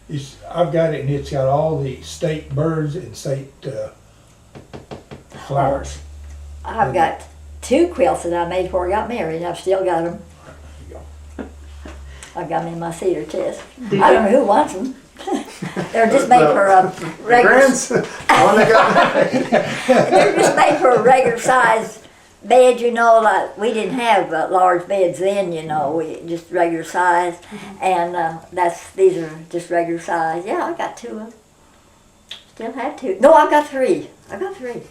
it? I've got it, and it's got all the state birds and state flowers. I've got 2 quilts that I made before I got married. I've still got them. There you I've got them in my cedar chest. Did I don't know who wants them. They're just made for a regular. Grandson. One that got They're just made for a regular size bed. Like we didn't have large beds then. We just regular size, and these are just regular size. Yeah, I got 2 of them. Still have 2. No, I've got 3. I got 3.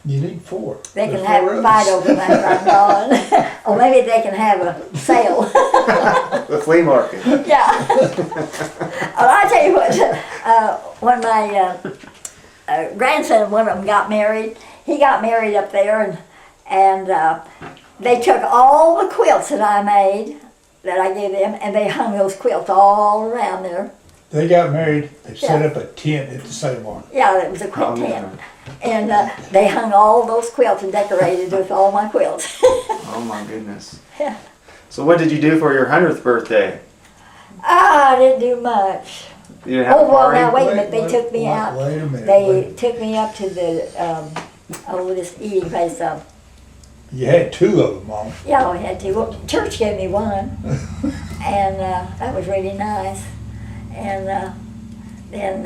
You need 4. They can There's have 4 a of fight us. over that right now. Or maybe they can have a sale. The flea market. Yeah. Well, I tell you what, when my grandson, one of them got married, he got married up there, and they took all the quilts that I made, that I gave them, and they hung those quilts all around there. They got married, they set Yeah. up a tent at the same one. Yeah, it was a quilt Oh, yeah. tent. And they hung all those quilts and decorated with all my quilts. Oh my goodness. Yeah. So what did you do for your 100th birthday? I didn't do much. You didn't have Oh, a well, party? now wait a minute, they took me out. Wait a minute. They took me up to the, this eating place. You had 2 of them, Mom. Yeah, I had to. Well, church gave me one, and that was really nice. And then,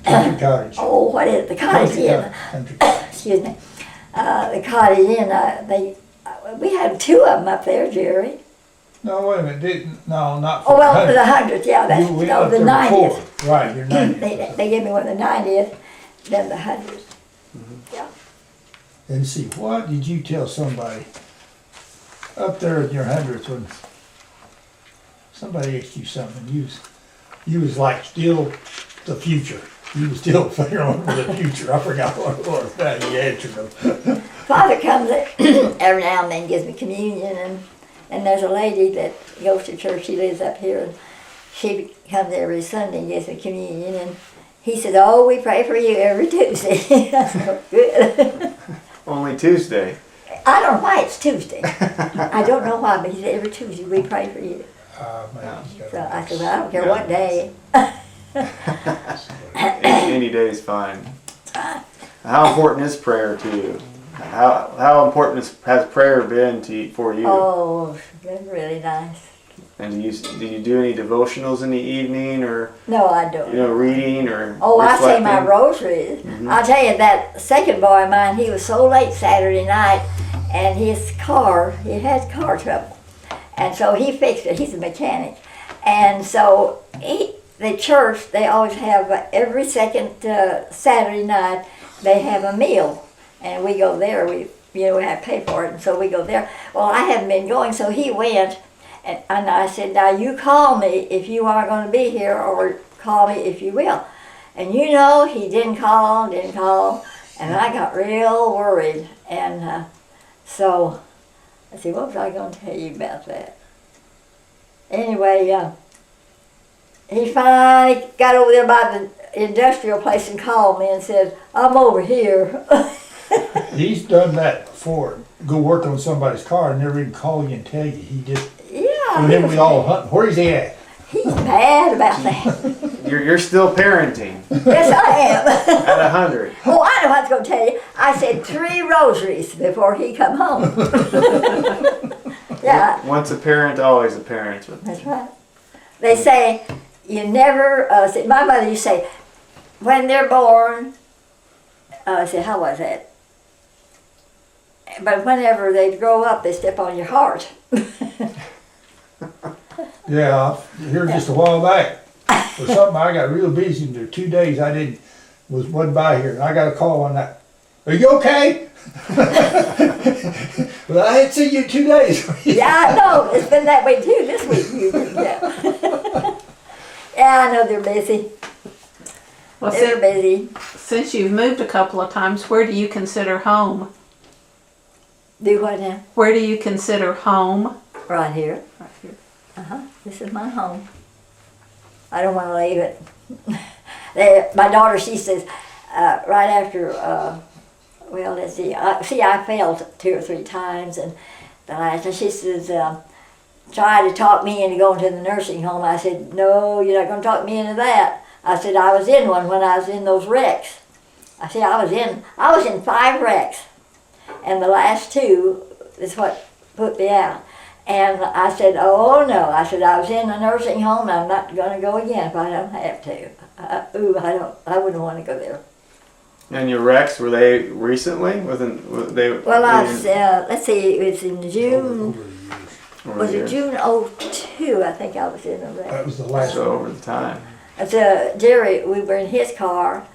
Country Cottage. oh, what is it? The Cottage Inn. Country Cottage. Excuse me. The Cottage Inn. We had 2 of them up there, Jerry. No, wait a minute, no, not Oh for well, for the 100. 100th, yeah, that's You went no, up the there 90th. before. Right, you're 90th. They gave me one the 90th, then the 100th. Yeah. And see, what did you tell somebody up there at your 100th when somebody asked you something? You was like still the future. You was still figuring over the future. I forgot what it was. Now you answered them. Father comes every now and then, gives me communion, and there's a lady that goes to church. She lives up here, and she comes every Sunday and gives me communion. And he said, "Oh, we pray for you every Tuesday." I said, "Good." Only Tuesday. I don't know why it's Tuesday. I don't know why, but he said every Tuesday we pray for you. Man, So I said, well, I don't care what day. Any day is fine. How important is prayer to you? How important has prayer been for you? Oh, it's been really nice. And do you do any devotionals in the evening, or No, I don't. reading or Oh, I say my reflecting? rosaries. I'll tell you, that second boy of mine, he was so late Saturday night, and his car, he had car trouble. And so he fixed it. He's a mechanic. And so the church, they always have, every second Saturday night, they have a meal. And we go there. We have to pay for it, and so we go there. Well, I haven't been going, so he went. And I said, now you call me if you are going to be here, or call me if you will. And he didn't call, and I got real worried. And so, let's see, what was I going to tell you about that? Anyway, he finally got over there by the industrial place and called me and said, I'm over here. he's done that before. Go work on somebody's car and never even call you and tell you. He just, Yeah, and he then was we all hunting. Where's he at? He's mad about that. You're still parenting Yes, I am. at 100. Oh, I know what I was going to tell you. I said 3 rosaries before he come home. Yeah, Once a parent, always a parent. that's right. They say you never. My mother used to say, when they're born. I said, how was that? But whenever they grow up, they step on your heart. Yeah, here just a while back. For something I got real busy in there 2 days. Wasn't by here, and I got a call on that. Are you okay? Well, I hadn't seen you in 2 days. Yeah, I know. It's been that way too this week. Yeah. Yeah, I know they're busy. Well, They're busy. since you've moved a couple of times, where do you consider home? Do what now? Where do you consider home? Right here. Right here. This is my home. I don't want to leave it. My daughter, she says, right after, well, let's see. I failed 2 or 3 times, and the last time she says, try to talk me into going to the nursing home. I said, no, you're not going to talk me into that. I said, I was in one when I was in those wrecks. I said, I was in 5 wrecks, and the last 2 is what put me out. And I said, oh no. I said, I was in a nursing home, and I'm not going to go again if I don't have to. I wouldn't want to go there. And your wrecks, were they recently? Well, Let's see, it was in June, was it June '02? I think I was in a wreck. That was the last So one. over the time. So Jerry, we were in his car,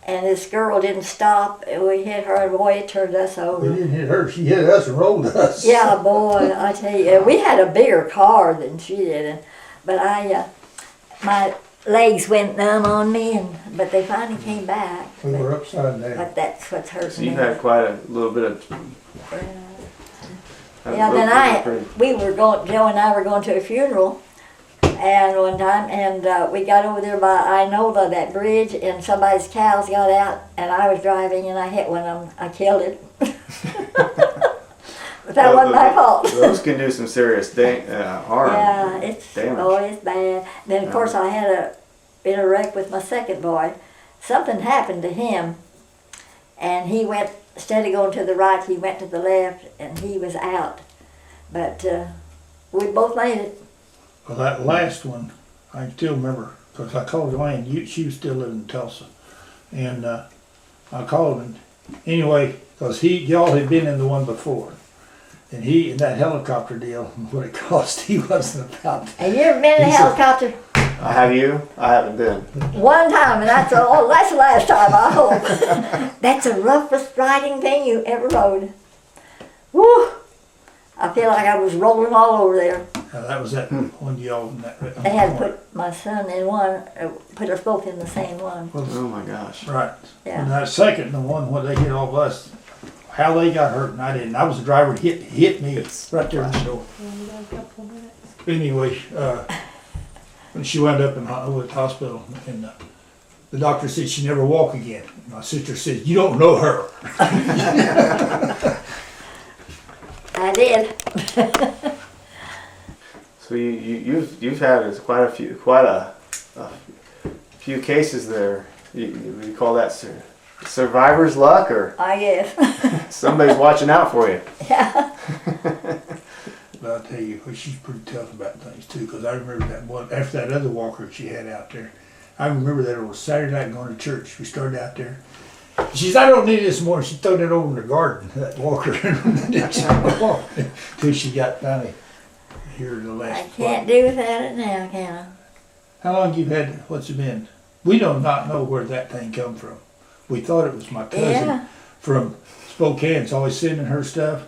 and this girl didn't stop, and we hit her, and boy, it turned us We over. didn't hit her, she hit us and rolled us. Yeah, boy, I tell you, we had a bigger car than she did, but my legs went numb on me, but they finally came back. We were upside down. But that's what's So hurting you've me. had quite a little bit of. Yeah, then we were going, Joe and I were going to a funeral, and one time, and we got over there by Inola, that bridge, and somebody's cows got out, and I was driving, and I hit one of them. I killed it. But that wasn't my fault. Those can do some serious harm. Yeah, it's damage. It's bad. Then of course I had been a wreck with my second boy. Something happened to him, and he went, instead of going to the right, he went to the left, and he was out. But we both made it. Well, that last one, I still remember, because I called Elaine, she was still living in Tulsa. And I called him, anyway, because y'all had been in the one before. And in that helicopter deal, what it cost, he wasn't about. Have you ever been in a He said- helicopter? Have you? I haven't been. One time, and that's the last time, I hope. That's the roughest riding thing you ever rode. Woo! I feel like I was rolling all over there. That was that one y'all in that. They had to put my son in one, put us both in the same one. Oh my gosh. Right. Yeah. And that second, the one where they hit all of us, how they got hurt and I didn't. I was the driver, hit me right there in the door. Anyway, when she wound up in Hollywood Hospital, and the doctor said she'd never walk again. My sister said, "You don't know her." I did. So you've had quite a few cases there. You call that survivor's luck, or I guess. somebody's watching out for you? Yeah. But I'll tell you, she's pretty tough about things too, because I remember that one, after that other walker she had out there, I remember that it was Saturday night going to church. We started out there. She said, "I don't need this more." She threw it over in the garden, that walker, until she got finally here the last. I can't do without it now, can I? How long you had, what's it been? We do not know where that thing come from. We thought it was my cousin Yeah. from Spokane. It's always sending her stuff.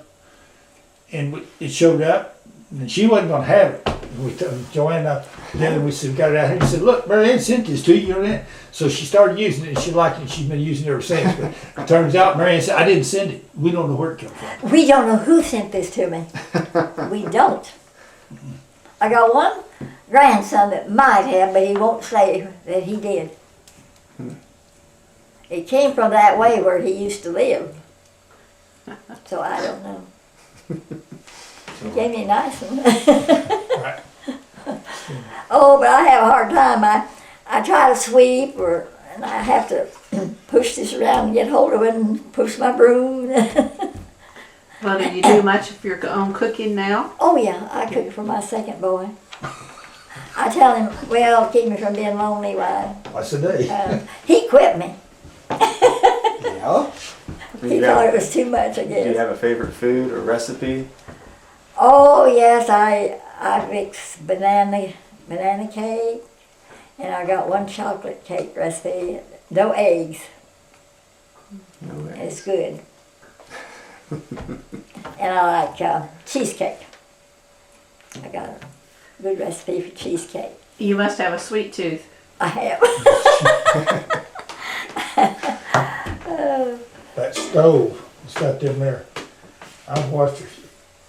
And it showed up, and she wasn't going to have it. And we told Joanna, then we said, got it out here. He said, "Look, Marianne sent this to you." And so she started using it, and she liked it, and she's been using it ever since. But it turns out Marianne said, "I didn't send it. We don't know where it came from." We don't know who sent this to me. We don't. I got one grandson that might have, but he won't say that he did. It came from that way where he used to live. So I don't know. He gave me a nice one. Right. Oh, but I have a hard time. I try to sweep, and I have to push this around and get hold of it and push my broom. Well, do you do much of your own cooking now? Oh yeah, I cook for my second boy. I tell him, well, keep me from being lonely. Why? Twice a day. He quit me. Yeah. He thought it was too much, I Do you guess. have a favorite food or recipe? Oh yes, I mix banana cake, and I got one chocolate cake recipe. No eggs. No way. It's good. And I like cheesecake. I got a good recipe for cheesecake. You must have a sweet tooth. I have. That stove that's got them there. I've watched her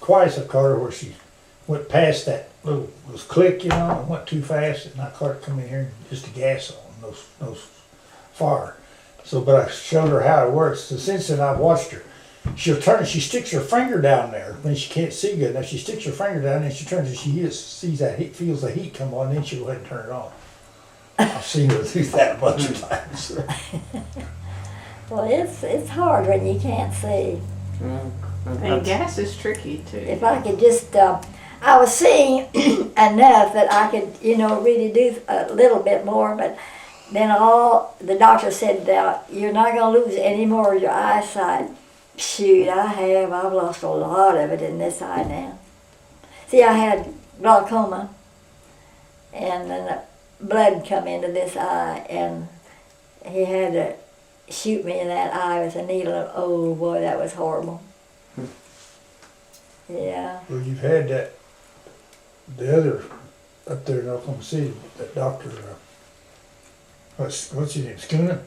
twice. I caught her where she went past that little click, and went too fast, and I caught her coming here and just the gas on those fire. So, but I showed her how it works. So since then, I've watched her. She'll turn. She sticks her finger down there when she can't see good enough. She sticks her finger down and she turns and she sees that heat, feels the heat come on, then she'll go ahead and turn it on. I've seen her do that a bunch of times. Well, it's hard when you can't see. And gas is tricky too. If I could just, I was seeing enough that I could, really do a little bit more, but then the doctor said, you're not going to lose any more of your eyesight. Shoot, I have. I've lost a lot of it in this eye now. See, I had glaucoma, and then the blood come into this eye, and he had to shoot me in that eye with a needle. Oh boy, that was horrible. Yeah. Well, you've had that, the other, up there in Oklahoma City, that doctor, what's his name, Schooner?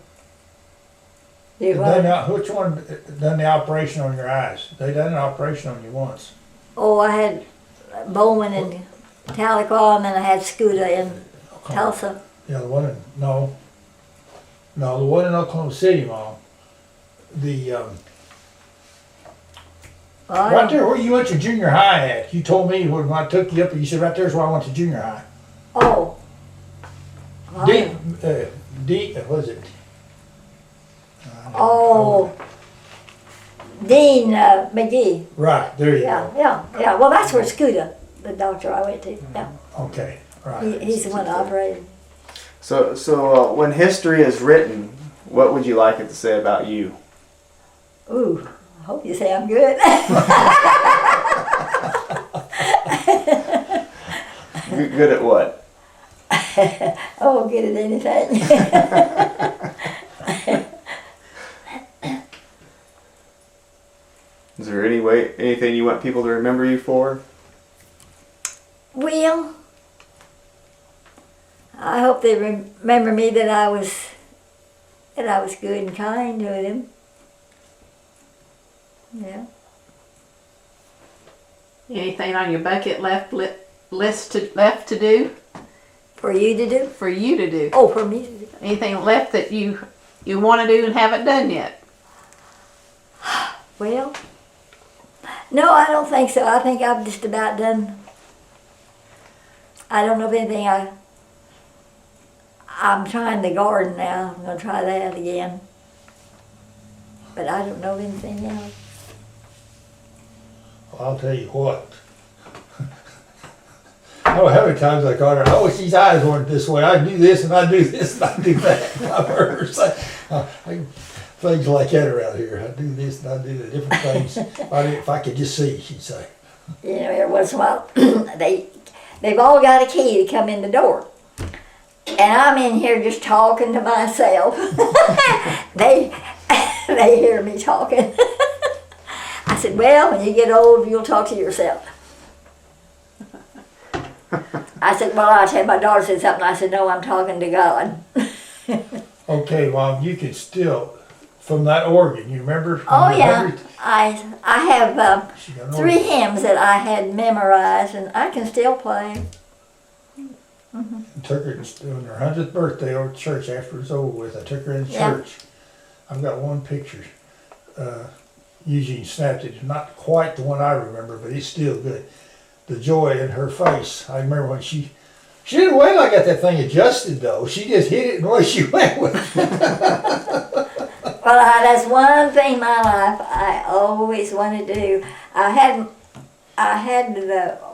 You Done what? out, which one done the operation on your eyes? They done an operation on you once. Oh, I had Bowman in Tahlequah, and then I had Scooter in Tulsa. Yeah, the one in, no, the one in Oklahoma City, Mom. The, Well, I right don't- there where you went to junior high at. You told me when I took you up, you said right there's where I went to junior high. Oh. Well, What is it? Oh. Dean McGee. Right, there you Yeah, go. yeah. Well, that's where Scooter, the doctor I went to. Yeah. Okay, right. He's the one that operated. So when history is written, what would you like it to say about you? Ooh, I hope you say I'm good. Good at what? Oh, good at anything. Is there anything you want people to remember you for? Well, I hope they remember me that I was good and kind to them. Yeah. Anything on your bucket list left to do For you to do? for you to do? Oh, for me to do. Anything left that you want to do and haven't done yet? Well, no, I don't think so. I think I've just about done. I don't know of anything. I'm trying the garden now. I'm going to try that again. But I don't know of anything else. Well, I'll tell you what. I don't know how many times I caught her. I wish these eyes weren't this way. I do this and I do this and I do that. I've heard her say things like that around here. I do this and I do the different things. If I could just see, she'd say. You know, every once in a while, they've all got a key to come in the door. And I'm in here just talking to myself. they hear me talking. I said, well, when you get old, you'll talk to yourself. I said, well, I said, my daughter said something. I said, no, I'm talking to God. Okay, Mom, you can still, from that organ, you remember? From Oh the yeah, 100th? I have She got an 3 organ. hymns that I had memorized, and I can still play. Took her on her 100th birthday over to church after it was over with. I took her in Yeah. church. I've got one picture. Eugene snapped it. Not quite the one I remember, but it's still good. The joy in her face. I remember when she didn't wait till I got that thing adjusted though. She just hit it and away she went with it. Well, that's one thing in my life I always wanted to do. I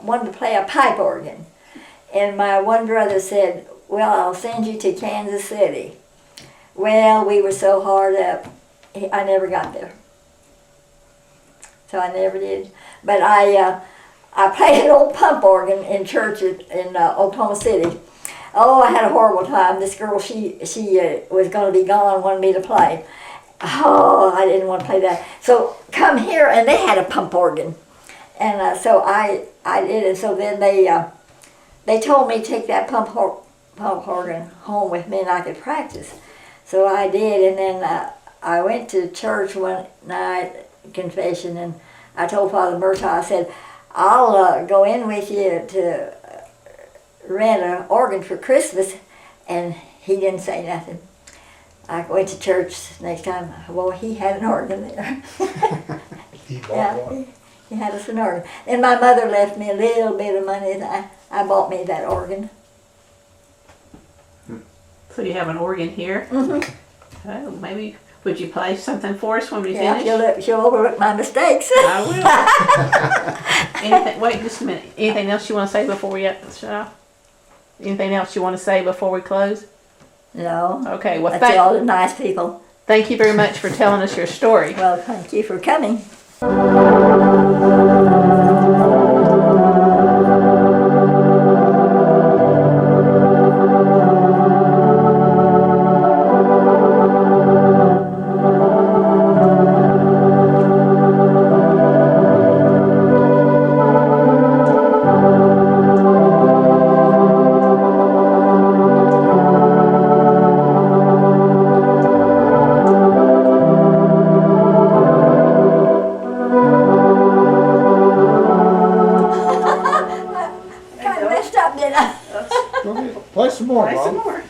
wanted to play a pipe organ, and my one brother said, "Well, I'll send you to Kansas City." Well, we were so hard up, I never got there, so I never did. But I played an old pump organ in church in Oklahoma City. Oh, I had a horrible time. This girl, she was going to be gone, wanted me to play. Oh, I didn't want to play that. So come here, and they had a pump organ, and so I did it. So then they told me to take that pump organ home with me, and I could practice. So I did, and then I went to church one night, confession, and I told Father Murtaugh, I said, I'll go in with you to rent an organ for Christmas, and he didn't say nothing. I went to church next time. Well, he had an organ there. He bought Yeah, one. he had us an organ. And my mother left me a little bit of money, and I bought me that organ. So you have an organ here. Mm-hmm. Oh, maybe would you play something for us when we Yeah, finish? she'll overlook my mistakes. I will. Anything, wait just a minute. Anything else you want to say before we shut off? Anything else you want to say before we close? No, Okay. Well, that's all the nice people. thank you very much for telling us your story. Well, thank you for coming. some more, Play some Bob. more.